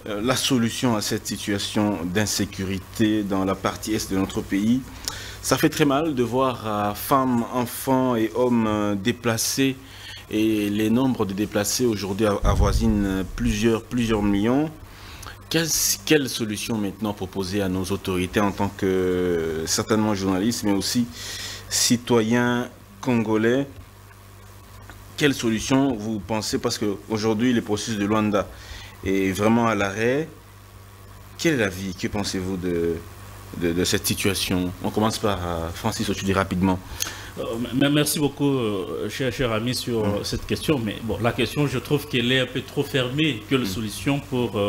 la solution à cette situation d'insécurité dans la partie est de notre pays. Ça fait très mal de voir femmes, enfants et hommes déplacés, et les nombres de déplacés aujourd'hui avoisinent plusieurs millions. Quelle solution maintenant proposer à nos autorités en tant que certainement journalistes, mais aussi citoyens congolais? Quelle solution vous pensez? Parce qu'aujourd'hui, le processus de Luanda est vraiment à l'arrêt. Quel est l'avis? Que pensez-vous de cette situation? On commence par Francis Otuli rapidement. Merci beaucoup, cher ami, sur cette question. Mais bon, la question, je trouve qu'elle est un peu trop fermée que la solution pour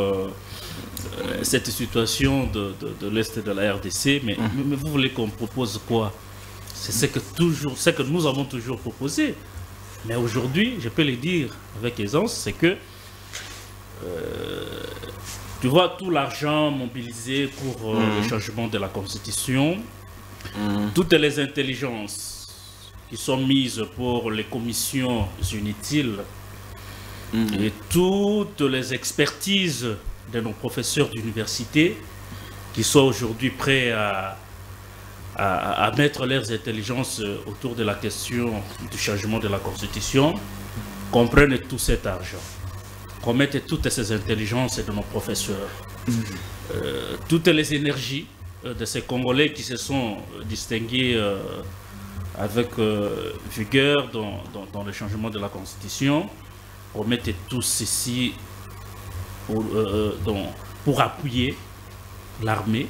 cette situation de l'Est de la RDC. Mais vous voulez qu'on propose quoi? C'est ce que nous avons toujours proposé. Mais aujourd'hui, je peux le dire avec aisance, c'est que tu vois tout l'argent mobilisé pour le changement de la Constitution, toutes les intelligences qui sont mises pour les commissions inutiles et toutes les expertises de nos professeurs d'université qui sont aujourd'hui prêts à mettre leurs intelligences autour de la question du changement de la Constitution, qu'on prenne tout cet argent, qu'on mette toutes ces intelligences de nos professeurs, toutes les énergies de ces Congolais qui se sont distingués avec vigueur dans le changement de la Constitution, qu'on mette tout ceci pour appuyer l'armée,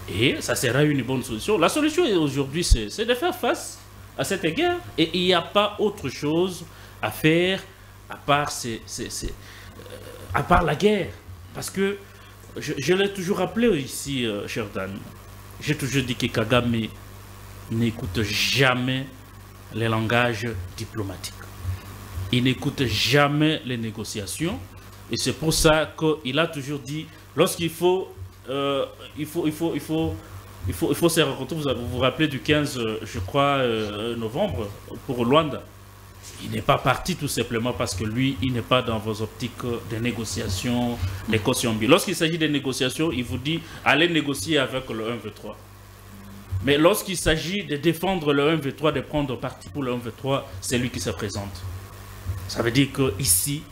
et ça sera une bonne solution. La solution aujourd'hui, c'est de faire face à cette guerre, et il n'y a pas autre chose à faire à part la guerre. Parce que je l'ai toujours rappelé ici, cher Dan, j'ai toujours dit que Kagame n'écoute jamais les langages diplomatiques. Il n'écoute jamais les négociations, et c'est pour ça qu'il a toujours dit, lorsqu'il faut il faut se rencontrer. Vous vous rappelez du 15, je crois, novembre, pour Luanda. Il n'est pas parti tout simplement parce que lui, il n'est pas dans vos optiques de négociations, des cautions. Lorsqu'il s'agit de négociations, il vous dit, allez négocier avec le 1v3. Mais lorsqu'il s'agit de défendre le 1v3, de prendre parti pour le 1v3, c'est lui qui se présente. Ça veut dire qu'ici,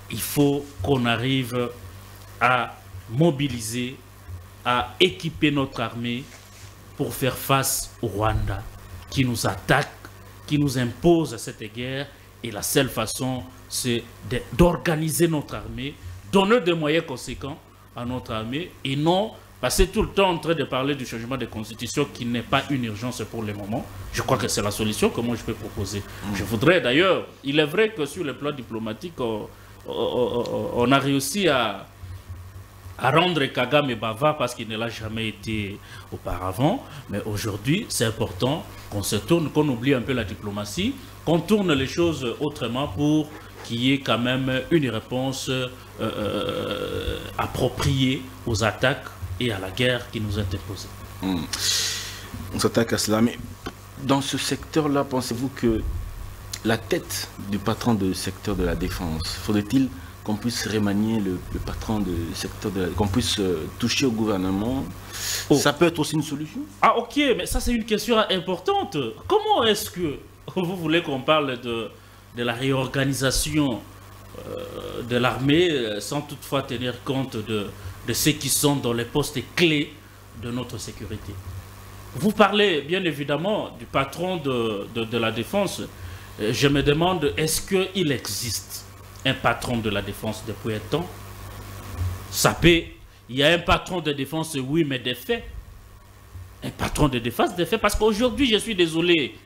il faut qu'on arrive à mobiliser, à équiper notre armée pour faire face au Rwanda qui nous attaque, qui nous impose cette guerre. Et la seule façon, c'est d'organiser notre armée, donner des moyens conséquents à notre armée et non passer tout le temps en train de parler du changement de constitution qui n'est pas une urgence pour le moment. Je crois que c'est la solution que moi je peux proposer. Je voudrais d'ailleurs, il est vrai que sur le plan diplomatique, on a réussi à rendre Kagame bavard parce qu'il ne l'a jamais été auparavant. Mais aujourd'hui, c'est important qu'on se tourne, qu'on oublie un peu la diplomatie, qu'on tourne les choses autrement pour qu'il y ait quand même une réponse appropriée aux attaques et à la guerre qui nous est imposée. On s'attaque à cela, mais dans ce secteur-là, pensez-vous que la tête du patron du secteur de la défense, faudrait-il qu'on puisse remanier le patron du secteur de la défense, qu'on puisse toucher au gouvernement? Ça peut être aussi une solution? Ah ok, mais ça c'est une question importante. Comment est-ce que vous voulez qu'on parle de la réorganisation de l'armée sans toutefois tenir compte de ceux qui sont dans les postes clés de notre sécurité? Vous parlez bien évidemment du patron de la défense. Je me demande, est-ce qu'il existe un patron de la défense depuis un temps? Il y a un patron de défense, oui, mais des faits. Un patron de défense, des faits, parce qu'aujourd'hui, je suis désolé,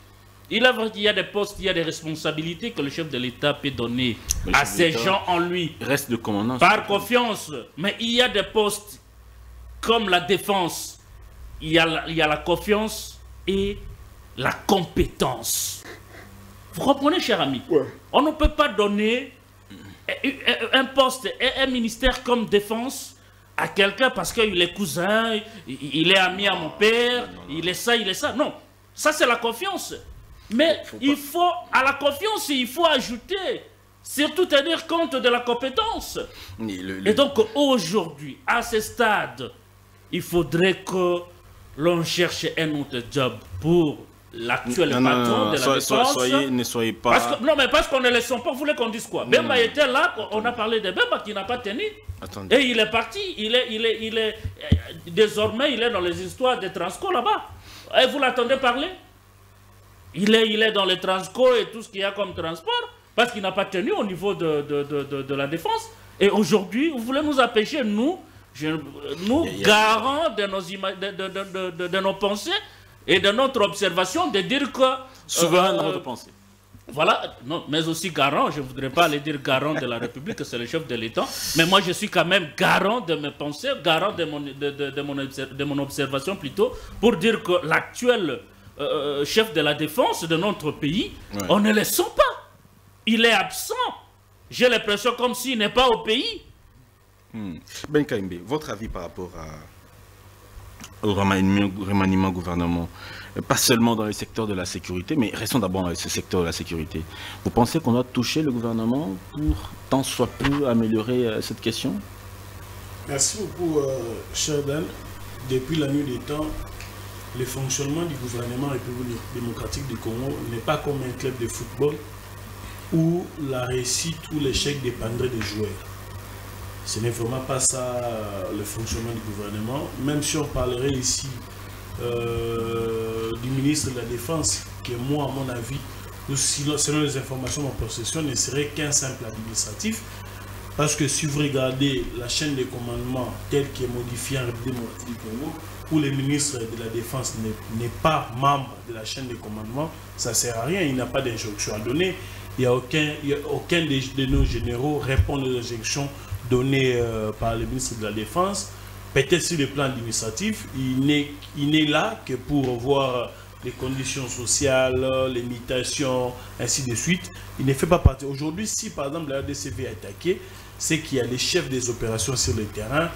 il est vrai qu'il y a des postes, il y a des responsabilités que le chef de l'État peut donner à ces gens en lui. Reste le commandant. Par confiance. Mais il y a des postes comme la défense. Il y a la confiance et la compétence. Vous comprenez, cher ami? On ne peut pas donner un poste et un ministère comme défense à quelqu'un parce qu'il est cousin, il est ami à mon père, il est ça, il est ça. Non, ça c'est la confiance. Mais il faut, à la confiance, il faut ajouter, surtout tenir compte de la compétence. Et donc aujourd'hui, à ce stade, il faudrait que l'on cherche un autre job pour l'actuel patron de la défense. Ne soyez pas... non, mais parce qu'on ne les sent pas, vous voulez qu'on dise quoi? Bemba était là, on a parlé de Bemba qui n'a pas tenu. Attendez. Et il est parti, désormais, il est dans les histoires des Transco là-bas. Et vous l'attendez parler? Il est dans les Transco et tout ce qu'il y a comme transport, parce qu'il n'a pas tenu au niveau de la défense. Et aujourd'hui, vous voulez nous empêcher, nous garants de nos pensées et de notre observation, de dire que... Souverain de notre pensée. Voilà, non, mais aussi garant, je ne voudrais pas aller dire garant de la République, c'est le chef de l'État, mais moi je suis quand même garant de mes pensées, garant de mon observation plutôt, pour dire que l'actuel chef de la défense de notre pays, on ne le sent pas. Il est absent. J'ai l'impression comme s'il n'est pas au pays. Ben Kaimbe, votre avis par rapport au remaniement gouvernement, pas seulement dans le secteur de la sécurité, mais restons d'abord dans ce secteur de la sécurité. Vous pensez qu'on doit toucher le gouvernement pour tant soit peu améliorer cette question? Merci beaucoup, cher Dan. Depuis la nuit des temps, le fonctionnement du gouvernement républicain démocratique du Congo n'est pas comme un club de football où la réussite ou l'échec dépendrait des joueurs. Ce n'est vraiment pas ça le fonctionnement du gouvernement. Même si on parlerait ici du ministre de la Défense, qui moi, à mon avis, selon les informations en possession, ne serait qu'un simple administratif. Parce que si vous regardez la chaîne de commandement telle qu'elle est modifiée en République démocratique du Congo, où le ministre de la Défense n'est pas membre de la chaîne de commandement, ça ne sert à rien, il n'a pas d'injonction à donner. Il n'y a aucun de nos généraux répond aux injonctions données par le ministre de la Défense. Peut-être sur le plan administratif, il n'est là que pour voir les conditions sociales, les mutations, ainsi de suite. Il ne fait pas partie. Aujourd'hui, si par exemple la RDCV est attaquée, c'est qu'il y a les chefs des opérations sur le terrain,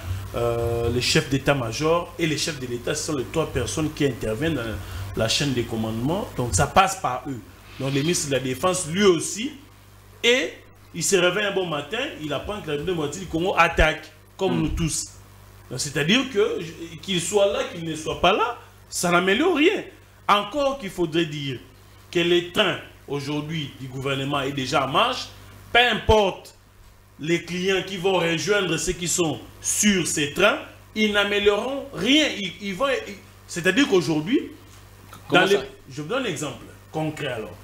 les chefs d'état-major et les chefs de l'État. Ce sont les trois personnes qui interviennent dans la chaîne des commandements. Donc ça passe par eux. Donc le ministre de la Défense, lui aussi, et il se réveille un bon matin, il apprend que la démocratie du Congo attaque, comme nous tous. C'est-à-dire qu'il soit là, qu'il ne soit pas là, ça n'améliore rien. Encore qu'il faudrait dire que les trains aujourd'hui du gouvernement est déjà en marche, peu importe les clients qui vont rejoindre ceux qui sont sur ces trains, ils n'amélioreront rien. C'est-à-dire qu'aujourd'hui, je vous donne un exemple concret alors.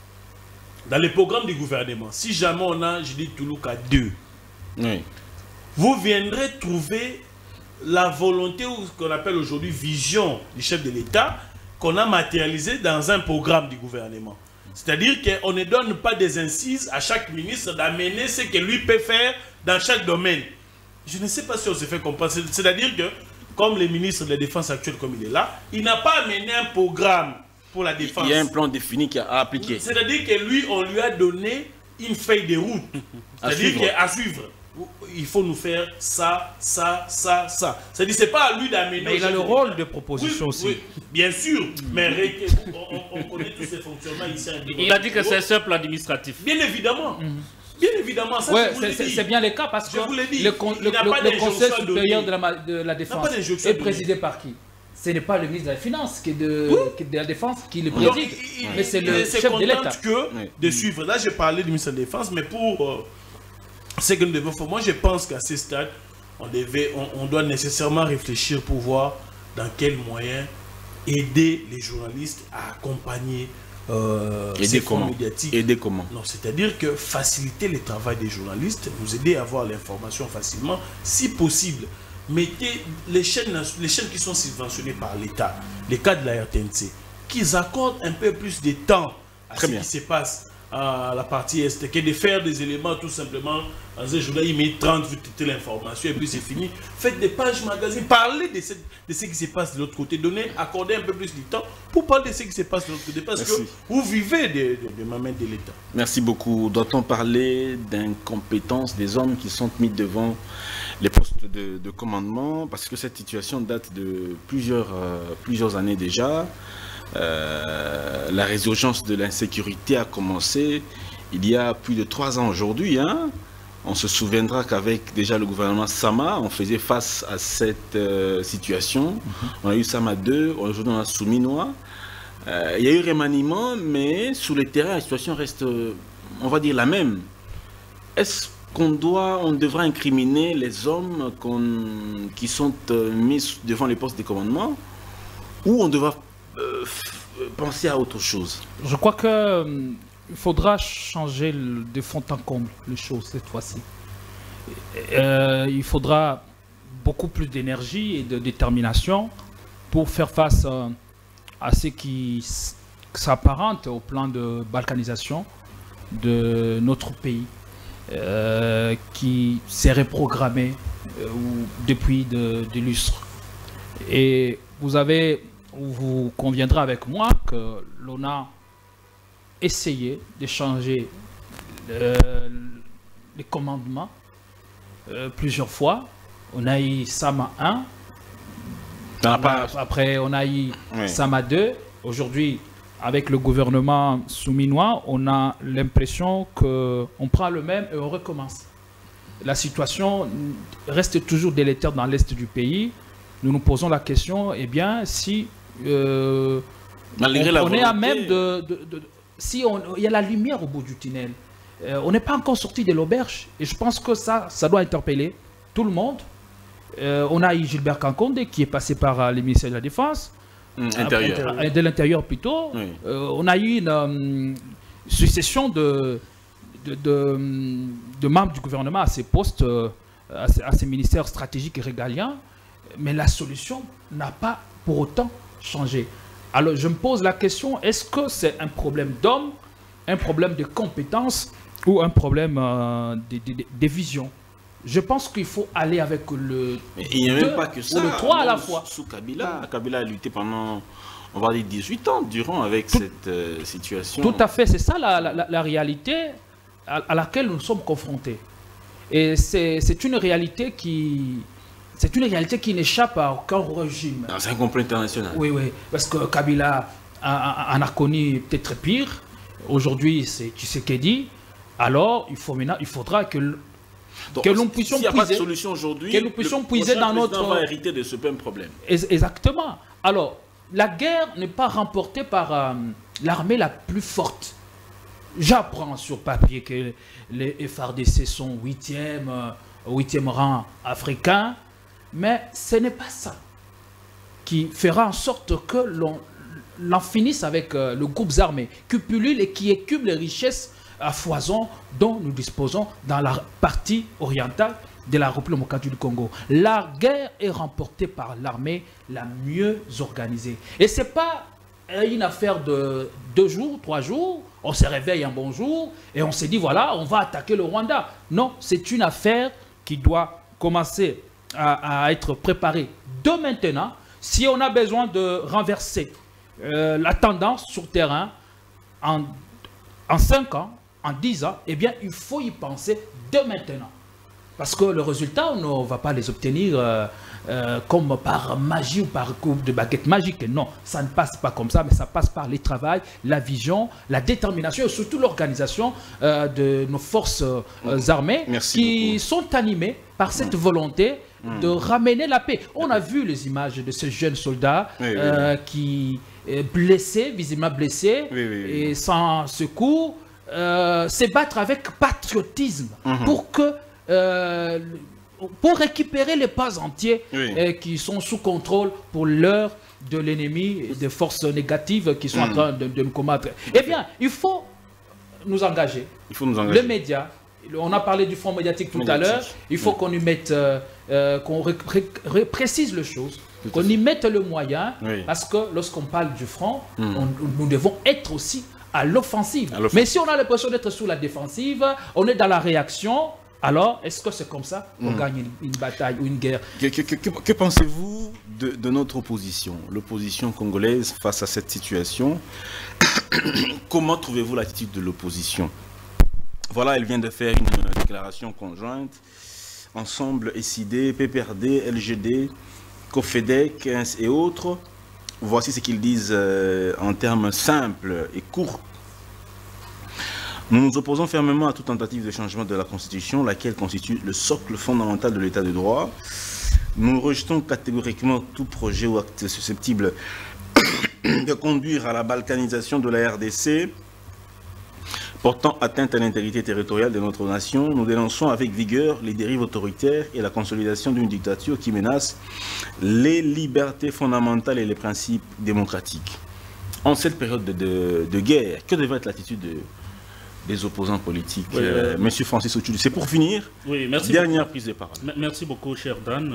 Dans les programmes du gouvernement, si jamais on a, je dis Toulouka 2, vous viendrez trouver la volonté, ou ce qu'on appelle aujourd'hui vision du chef de l'État, qu'on a matérialisé dans un programme du gouvernement. C'est-à-dire qu'on ne donne pas des incises à chaque ministre d'amener ce que lui peut faire dans chaque domaine. Je ne sais pas si on se fait comprendre. C'est-à-dire que, comme le ministre de la Défense actuel, comme il est là, il n'a pas amené un programme pour la défense. Il y a un plan défini qui a appliqué. C'est-à-dire que lui, on lui a donné une feuille de route. C'est-à-dire qu'à suivre. Il faut nous faire ça, ça, ça, ça. C'est-à-dire que ce n'est pas à lui d'amener... Mais il a le rôle de proposition aussi. Oui, bien sûr. Mais on connaît tous ces fonctionnements ici. Il a dit que c'est un simple administratif. Bien évidemment. Bien évidemment. C'est bien le cas parce que le Conseil supérieur de la Défense est présidé par qui? Ce n'est pas le ministre de la Finance qui est de la Défense qui le préside, mais c'est le chef de l'État. De suivre. Là, j'ai parlé du ministre de la Défense, mais pour ce que nous devons faire, moi je pense qu'à ce stade, on doit nécessairement réfléchir pour voir dans quels moyens aider les journalistes à accompagner ces fonds médiatiques. Aider comment? Non, c'est-à-dire que faciliter le travail des journalistes, nous aider à avoir l'information facilement, si possible. Mettez les chaînes qui sont subventionnées par l'État, les cas de la RTNC, qu'ils accordent un peu plus de temps à ce qui se passe à la partie Est, que de faire des éléments tout simplement Dans un journal, il met 30, vous têtez l'information et puis c'est fini. Faites des pages magazines, parlez de ce qui se passe de l'autre côté, accordez un peu plus de temps pour parler de ce qui se passe de l'autre côté, parce que vous vivez de ma main de l'État. Merci beaucoup. Doit-on parler d'incompétence des hommes qui sont mis devant les postes de commandement, parce que cette situation date de plusieurs années déjà. La résurgence de l'insécurité a commencé il y a plus de 3 ans aujourd'hui. Hein. On se souviendra qu'avec déjà le gouvernement Sama, on faisait face à cette situation. On a eu Sama 2, aujourd'hui on a Souminois. Il y a eu remaniement, mais sur le terrain, la situation reste, on va dire, la même. Est-ce qu'on devra incriminer les hommes qui sont mis devant les postes de commandement, ou on devra penser à autre chose? Je crois que il faudra changer de fond en comble les choses cette fois-ci. Il faudra beaucoup plus d'énergie et de détermination pour faire face à ce qui s'apparente au plan de balkanisation de notre pays, qui s'est reprogrammé depuis des lustres. Et vous conviendrez avec moi que l'on a essayé de changer les commandements plusieurs fois. On a eu Sama 1, après on a eu Sama 2. Aujourd'hui, avec le gouvernement souminois, on a l'impression qu'on prend le même et on recommence. La situation reste toujours délétère dans l'est du pays. Nous nous posons la question, eh bien, si on est à même si il y a la lumière au bout du tunnel. On n'est pas encore sorti de l'auberge. Et je pense que ça doit interpeller tout le monde. On a eu Gilbert Kankonde qui est passé par le ministère de la Défense. De l'Intérieur plutôt. Oui. On a eu une succession de membres du gouvernement à ces postes, à ces ministères stratégiques et régaliens. Mais la solution n'a pas pour autant changé. Alors je me pose la question, est-ce que c'est un problème d'homme, un problème de compétences ou un problème de vision? Je pense qu'il faut aller avec le 2 ou le 3 à la fois. Sous Kabila, Kabila a lutté pendant, on va dire, 18 ans durant avec cette situation. Tout à fait, c'est ça la réalité à laquelle nous sommes confrontés. Et c'est une réalité qui n'échappe à aucun régime. C'est un complot international. Oui, parce que Kabila en a connu peut-être pire. Aujourd'hui, c'est Tshisekedi. Alors, il faudra que nous puissions puiser dans notre... On va hériter de ce même problème. Exactement. Alors, la guerre n'est pas remportée par l'armée la plus forte. J'apprends sur papier que les FARDC sont 8e rang africain. Mais ce n'est pas ça qui fera en sorte que l'on finisse avec le groupe armé qui pullule et qui écume les richesses à foison dont nous disposons dans la partie orientale de la République démocratique du Congo. La guerre est remportée par l'armée la mieux organisée. Et ce n'est pas une affaire de 2 jours, 3 jours, on se réveille un bon jour et on se dit voilà, on va attaquer le Rwanda. Non, c'est une affaire qui doit commencer à être préparé de maintenant. Si on a besoin de renverser la tendance sur terrain en 5 ans, en 10 ans, eh bien, il faut y penser de maintenant. Parce que le résultat, on ne va pas les obtenir comme par magie ou par coup de baguette magique. Non, ça ne passe pas comme ça, mais ça passe par le travail, la vision, la détermination et surtout l'organisation de nos forces armées qui sont animées par cette volonté de ramener la paix. On a vu les images de ces jeunes soldats qui, blessés, visiblement blessés, et sans secours, se battre avec patriotisme pour récupérer les pas entiers qui sont sous contrôle pour l'heure de l'ennemi et des forces négatives qui sont en train de nous combattre. Eh bien, il faut nous engager. Les médias, on a parlé du front médiatique tout à l'heure, il faut qu'on y mette, qu'on précise les choses, qu'on y mette le moyen, parce que lorsqu'on parle du front, nous devons être aussi à l'offensive. Mais si on a l'impression d'être sous la défensive, on est dans la réaction, Alors, est-ce que c'est comme ça qu'on gagne une bataille ou une guerre? Que pensez-vous de notre opposition, l'opposition congolaise face à cette situation? Comment trouvez-vous l'attitude de l'opposition? Voilà, elle vient de faire une déclaration conjointe. Ensemble, SID, PPRD, LGD, COFEDEC et autres. Voici ce qu'ils disent en termes simples et courts. Nous nous opposons fermement à toute tentative de changement de la Constitution, laquelle constitue le socle fondamental de l'État de droit. Nous rejetons catégoriquement tout projet ou acte susceptible de conduire à la balkanisation de la RDC, portant atteinte à l'intégrité territoriale de notre nation. Nous dénonçons avec vigueur les dérives autoritaires et la consolidation d'une dictature qui menace les libertés fondamentales et les principes démocratiques. En cette période de guerre, que devrait être l'attitude des opposants politiques? Oui, Monsieur Francis Ochoudou, c'est pour finir. Oui, merci. Dernière prise de parole. Merci beaucoup, cher Dan.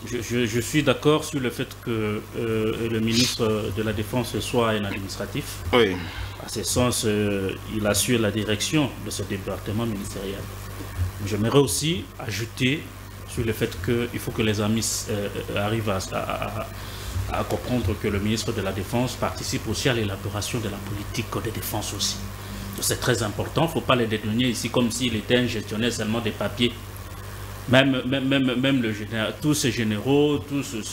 Je suis d'accord sur le fait que le ministre de la Défense soit un administratif. Oui. À ce sens, il assure la direction de ce département ministériel. J'aimerais aussi ajouter sur le fait qu'il faut que les amis arrivent à comprendre que le ministre de la Défense participe aussi à l'élaboration de la politique de défense aussi. C'est très important, il ne faut pas les détenir ici comme s'il était un gestionnaire seulement des papiers. Même le général, tous ces généraux,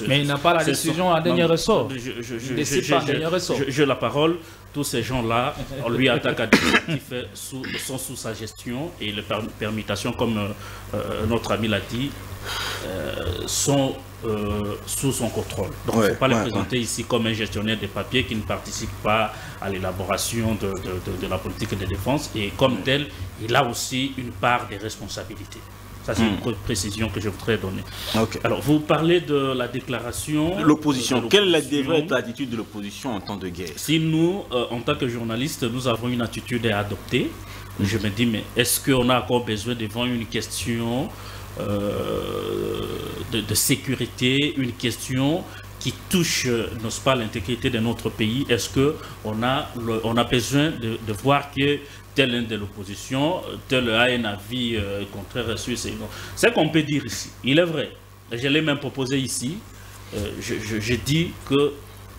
mais il n'a pas la décision à dernier ressort. Il décide pas à dernier ressort. J'ai la parole. Tous ces gens-là, on lui attaque à des qui sont sous sa gestion et les permutations, comme notre ami l'a dit, sont sous son contrôle. Donc il ne faut pas les présenter ici comme un gestionnaire des papiers qui ne participe pas à l'élaboration de la politique de défense. Et comme tel, il a aussi une part des responsabilités. Ça, c'est une précision que je voudrais donner. Okay. Alors, vous parlez de la déclaration... L'opposition. Quelle devrait être l'attitude de l'opposition en temps de guerre? Si nous, en tant que journalistes, nous avons une attitude à adopter, je me dis, mais est-ce qu'on a encore besoin devant une question de sécurité, une question qui touche, n'est-ce pas, l'intégrité de notre pays? Est-ce qu'on a besoin de voir que tel un de l'opposition, tel a un avis contraire sur ces noms? C'est qu'on peut dire ici. Il est vrai. Je l'ai même proposé ici. Je dis que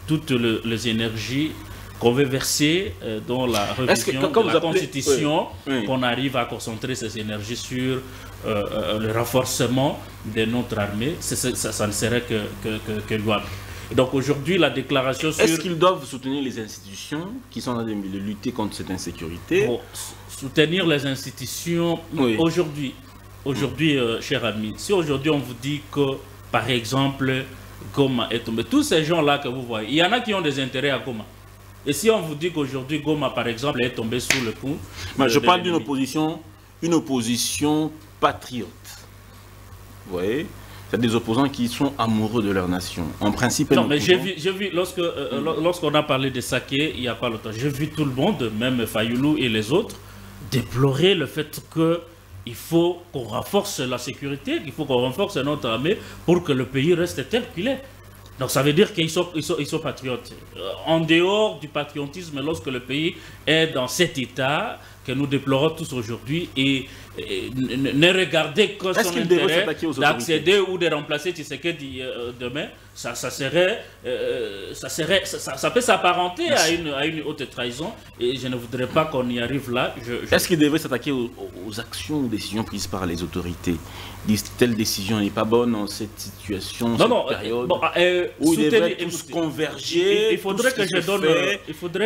toutes les énergies qu'on veut verser dans la révision de la Constitution, qu'on arrive à concentrer ces énergies sur le renforcement de notre armée, ça ne serait que louable. Donc aujourd'hui, la déclaration sur... Est-ce qu'ils doivent soutenir les institutions qui sont en train de lutter contre cette insécurité? Pour soutenir les institutions, aujourd'hui, cher ami, si aujourd'hui on vous dit que, par exemple, Goma est tombé, tous ces gens-là que vous voyez, il y en a qui ont des intérêts à Goma. Et si on vous dit qu'aujourd'hui, Goma, par exemple, est tombé sous le coup... je parle d'une opposition patriote. Vous voyez? C'est des opposants qui sont amoureux de leur nation. En principe, non, mais j'ai vu lorsqu'on a parlé de Saké, il n'y a pas longtemps, j'ai vu tout le monde, même Fayoulou et les autres, déplorer le fait qu'il faut qu'on renforce la sécurité, qu'il faut qu'on renforce notre armée pour que le pays reste tel qu'il est. Donc ça veut dire qu'ils sont patriotes. En dehors du patriotisme, lorsque le pays est dans cet état que nous déplorons tous aujourd'hui, et ne regarder que son intérêt d'accéder ou de remplacer Tshisekedi demain, ça peut s'apparenter à une haute trahison, et je ne voudrais pas qu'on y arrive là. Est-ce qu'il devrait s'attaquer aux actions ou décisions prises par les autorités? Telle décision n'est pas bonne en cette situation, période, où ils devraient tous converger. Il faudrait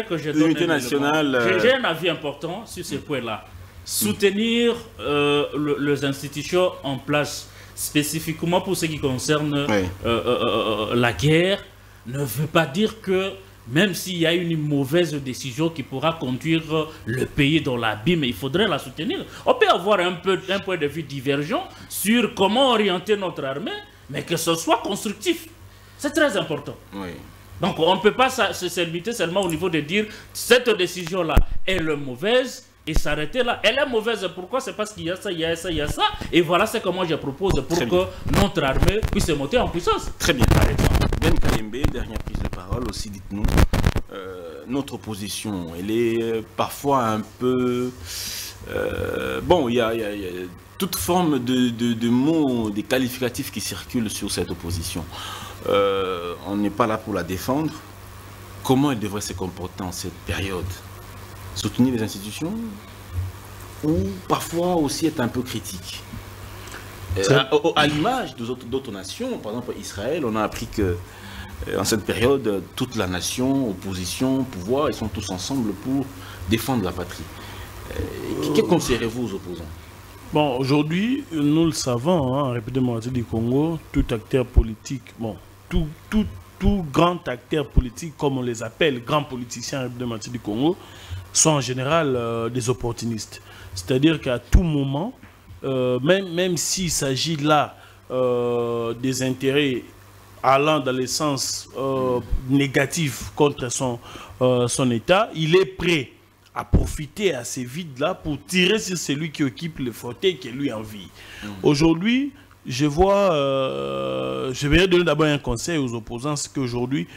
que je donne l'unité nationale. J'ai un avis important sur ce point-là. Soutenir les institutions en place, spécifiquement pour ce qui concerne la guerre, ne veut pas dire que même s'il y a une mauvaise décision qui pourra conduire le pays dans l'abîme, il faudrait la soutenir. On peut avoir un point de vue divergent sur comment orienter notre armée, mais que ce soit constructif. C'est très important. Donc on ne peut pas se limiter seulement au niveau de dire cette décision-là est mauvaise et s'arrêter là. Elle est mauvaise. Pourquoi? C'est parce qu'il y a ça, il y a ça, il y a ça. Et voilà ce que moi je propose pour que notre armée puisse monter en puissance. Très bien. Ben Kalembe, dernière prise de parole aussi, dites-nous. Notre opposition, elle est parfois un peu Bon, il y a toute forme de mots, des qualificatifs qui circulent sur cette opposition. On n'est pas là pour la défendre. Comment elle devrait se comporter en cette période? Soutenir les institutions ou parfois aussi être un peu critique? À l'image d'autres nations, par exemple Israël, on a appris que en cette période, toute la nation, opposition, pouvoir, ils sont tous ensemble pour défendre la patrie. Que conseillerez-vous aux opposants? Bon, aujourd'hui, nous le savons, hein, en République démocratique du Congo, tout acteur politique, bon, tout grand acteur politique, comme on les appelle, grands politiciens en République démocratique du Congo, sont en général des opportunistes. C'est-à-dire qu'à tout moment, même s'il s'agit là des intérêts allant dans le sens négatif contre son État, il est prêt à profiter à ces vides-là pour tirer sur celui qui occupe le fauteuil qui est lui en vie. Aujourd'hui, je vois, je vais donner d'abord un conseil aux opposants, c'est qu'aujourd'hui,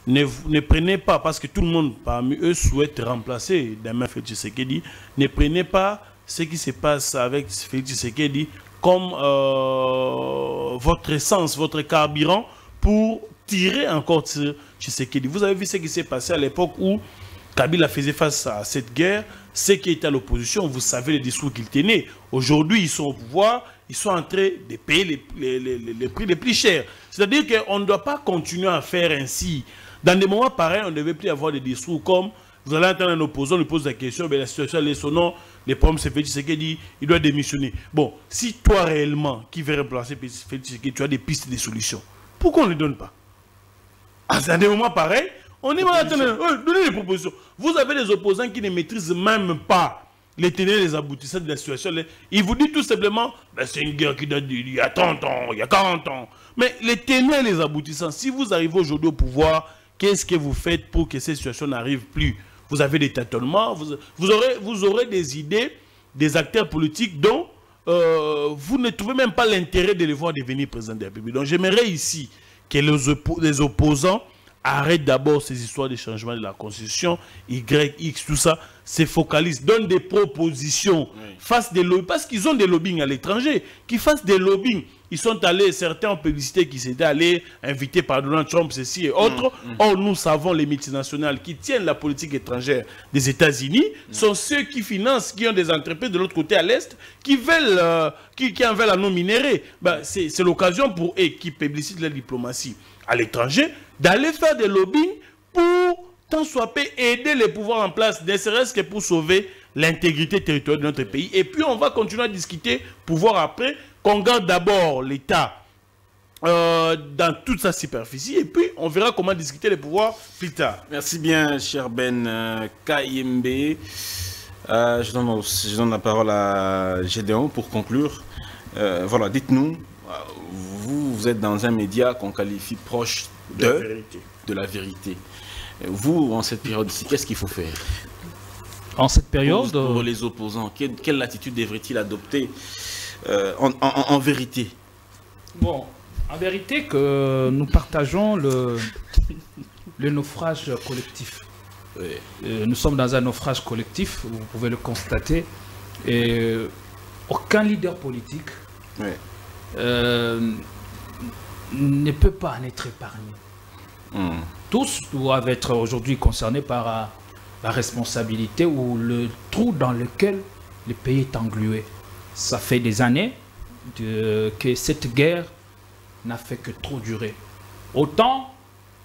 ne prenez pas, parce que tout le monde parmi eux souhaite remplacer Damien Félix Tshisekedi, ne prenez pas ce qui se passe avec Félix Tshisekedi comme votre essence, votre carburant pour tirer encore sur Tshisekedi. Vous avez vu ce qui s'est passé à l'époque où Kabila faisait face à cette guerre, ceux qui étaient à l'opposition, vous savez les discours qu'ils tenaient. Aujourd'hui, ils sont au pouvoir, ils sont en train de payer les prix les plus chers. C'est-à-dire qu'on ne doit pas continuer à faire ainsi. Dans des moments pareils, on ne devait plus avoir des discours comme vous allez entendre un opposant lui pose la question, mais la situation est son nom, les problèmes c'est Félix Tshisekedi, il doit démissionner. Bon, si toi réellement, qui veut remplacer Félix Tshisekedi, tu as des pistes, des solutions, pourquoi on ne les donne pas? Dans des moments pareils, on est mal donnez des propositions. Vous avez des opposants qui ne maîtrisent même pas les tenants et les aboutissants de la situation. Ils vous disent tout simplement, ben, c'est une guerre qui date d'il y a 30 ans, il y a 40 ans. Mais les tenants et les aboutissants, si vous arrivez aujourd'hui au pouvoir, qu'est-ce que vous faites pour que cette situation n'arrive plus? Vous avez des tâtonnements, vous aurez des idées, des acteurs politiques dont vous ne trouvez même pas l'intérêt de les voir devenir président de la République. Donc j'aimerais ici que les opposants arrête d'abord ces histoires de changement de la Constitution, Y, X, tout ça, se focalise, donne des propositions, fasse des lobbying, parce qu'ils ont des lobbying à l'étranger, qu'ils fassent des lobbying. Ils sont allés, certains ont publicité qui s'étaient allés, invités par Donald Trump, ceci et autres. Or, nous savons, les multinationales qui tiennent la politique étrangère des États-Unis sont ceux qui financent, qui ont des entreprises de l'autre côté à l'Est, qui veulent, qui en veulent à non minérer. Ben, c'est l'occasion pour eux qui publicitent la diplomatie à l'étranger d'aller faire des lobbying pour, tant soit peu, aider les pouvoirs en place, ne serait-ce que pour sauver l'intégrité territoriale de notre pays. Et puis on va continuer à discuter pour voir après qu'on garde d'abord l'État dans toute sa superficie et puis on verra comment discuter les pouvoirs plus tard. Merci bien, cher Ben Kayembe. Je donne la parole à Gédéon pour conclure. Voilà, dites-nous, vous êtes dans un média qu'on qualifie proche de la vérité. Vous, en cette période-ci, qu'est-ce qu'il faut faire? En cette période... Pour les opposants, quelle attitude devrait-il adopter en vérité? Bon, en vérité que nous partageons le naufrage collectif. Oui. Nous sommes dans un naufrage collectif, vous pouvez le constater. Et aucun leader politique ne peut pas en être épargné. Tous doivent être aujourd'hui concernés par la responsabilité ou le trou dans lequel le pays est englué. Ça fait des années que cette guerre n'a fait que trop durer. Autant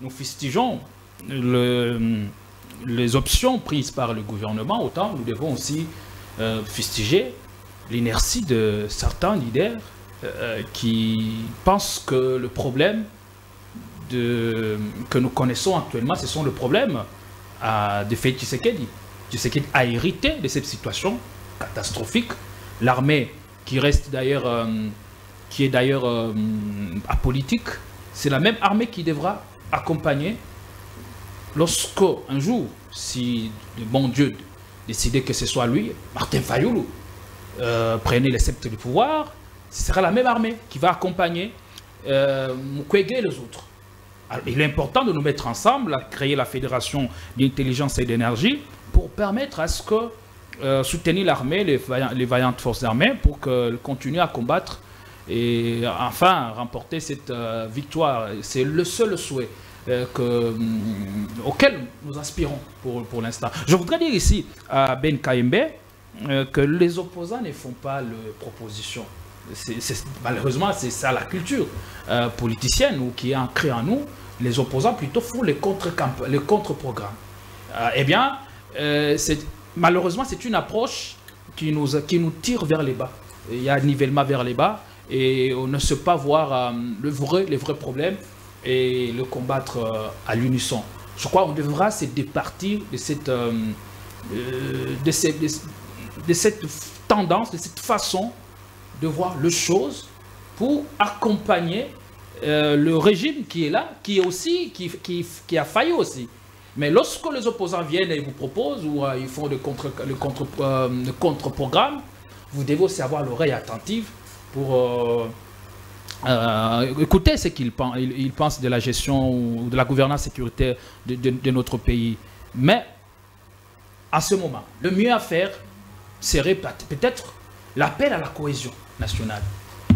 nous fustigeons les options prises par le gouvernement, autant nous devons aussi fustiger l'inertie de certains leaders qui pensent que le problème que nous connaissons actuellement, ce sont le problème de Félix Tshisekedi. Tshisekedi a hérité de cette situation catastrophique. L'armée qui reste d'ailleurs, qui est d'ailleurs apolitique, c'est la même armée qui devra accompagner lorsque un jour, si le bon Dieu décidait que ce soit lui, Martin Fayulu, prenait les sceptres du pouvoir, ce sera la même armée qui va accompagner Mukwege et les autres. Alors, il est important de nous mettre ensemble, à créer la fédération d'intelligence et d'énergie pour permettre à ce que soutenir l'armée, les vaillantes forces armées, pour qu'elles continuent à combattre et enfin remporter cette victoire. C'est le seul souhait auquel nous aspirons pour l'instant. Je voudrais dire ici à Ben Kaïmbe que les opposants ne font pas de propositions. Malheureusement, c'est ça la culture politicienne ou qui est ancrée en nous. Les opposants plutôt font les contre-programmes. Eh bien, malheureusement, c'est une approche qui nous tire vers les bas. Il y a un nivellement vers les bas et on ne sait pas voir les vrais problèmes et le combattre à l'unisson. Je crois qu'on devra se départir de cette tendance, de cette façon de voir les choses pour accompagner le régime qui est là, qui a failli aussi. Mais lorsque les opposants viennent et vous proposent ou ils font le contre-programme, vous devez aussi avoir l'oreille attentive pour écouter ce qu'ils pensent. Ils pensent de la gestion ou de la gouvernance sécuritaire de notre pays. Mais à ce moment, le mieux à faire serait peut-être l'appel à la cohésion nationale.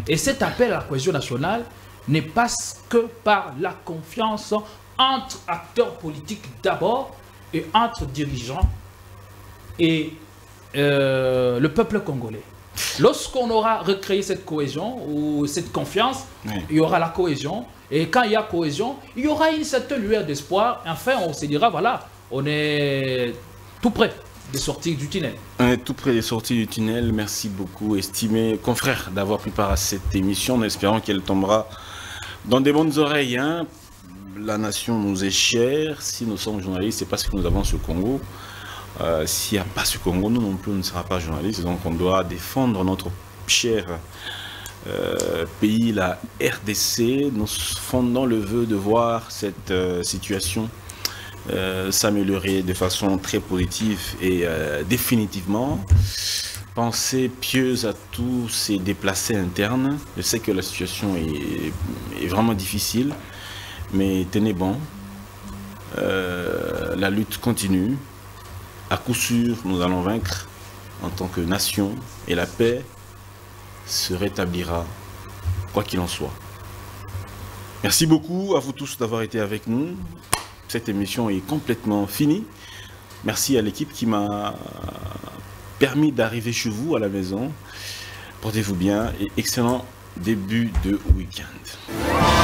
Et cet appel à la cohésion nationale ne passe que par la confiance entre acteurs politiques d'abord et entre dirigeants et le peuple congolais. Lorsqu'on aura recréé cette cohésion ou cette confiance, il y aura la cohésion. Et quand il y a cohésion, il y aura une certaine lueur d'espoir. Enfin, on se dira, voilà, on est tout près de sortir du tunnel. On est tout près de sortir du tunnel. Merci beaucoup, estimé confrère, d'avoir pris part à cette émission, en espérant qu'elle tombera dans des bonnes oreilles. Hein. La nation nous est chère. Si nous sommes journalistes, c'est parce que nous avons ce Congo. S'il n'y a pas ce Congo, nous non plus, on ne sera pas journalistes. Donc on doit défendre notre cher pays, la RDC. Nous fondons le vœu de voir cette situation s'améliorer de façon très positive et définitivement. Pensée pieuse à tous ces déplacés internes. Je sais que la situation est vraiment difficile, mais tenez bon. La lutte continue. À coup sûr, nous allons vaincre en tant que nation et la paix se rétablira, quoi qu'il en soit. Merci beaucoup à vous tous d'avoir été avec nous. Cette émission est complètement finie. Merci à l'équipe qui m'a permis d'arriver chez vous à la maison. Portez-vous bien et excellent début de week-end.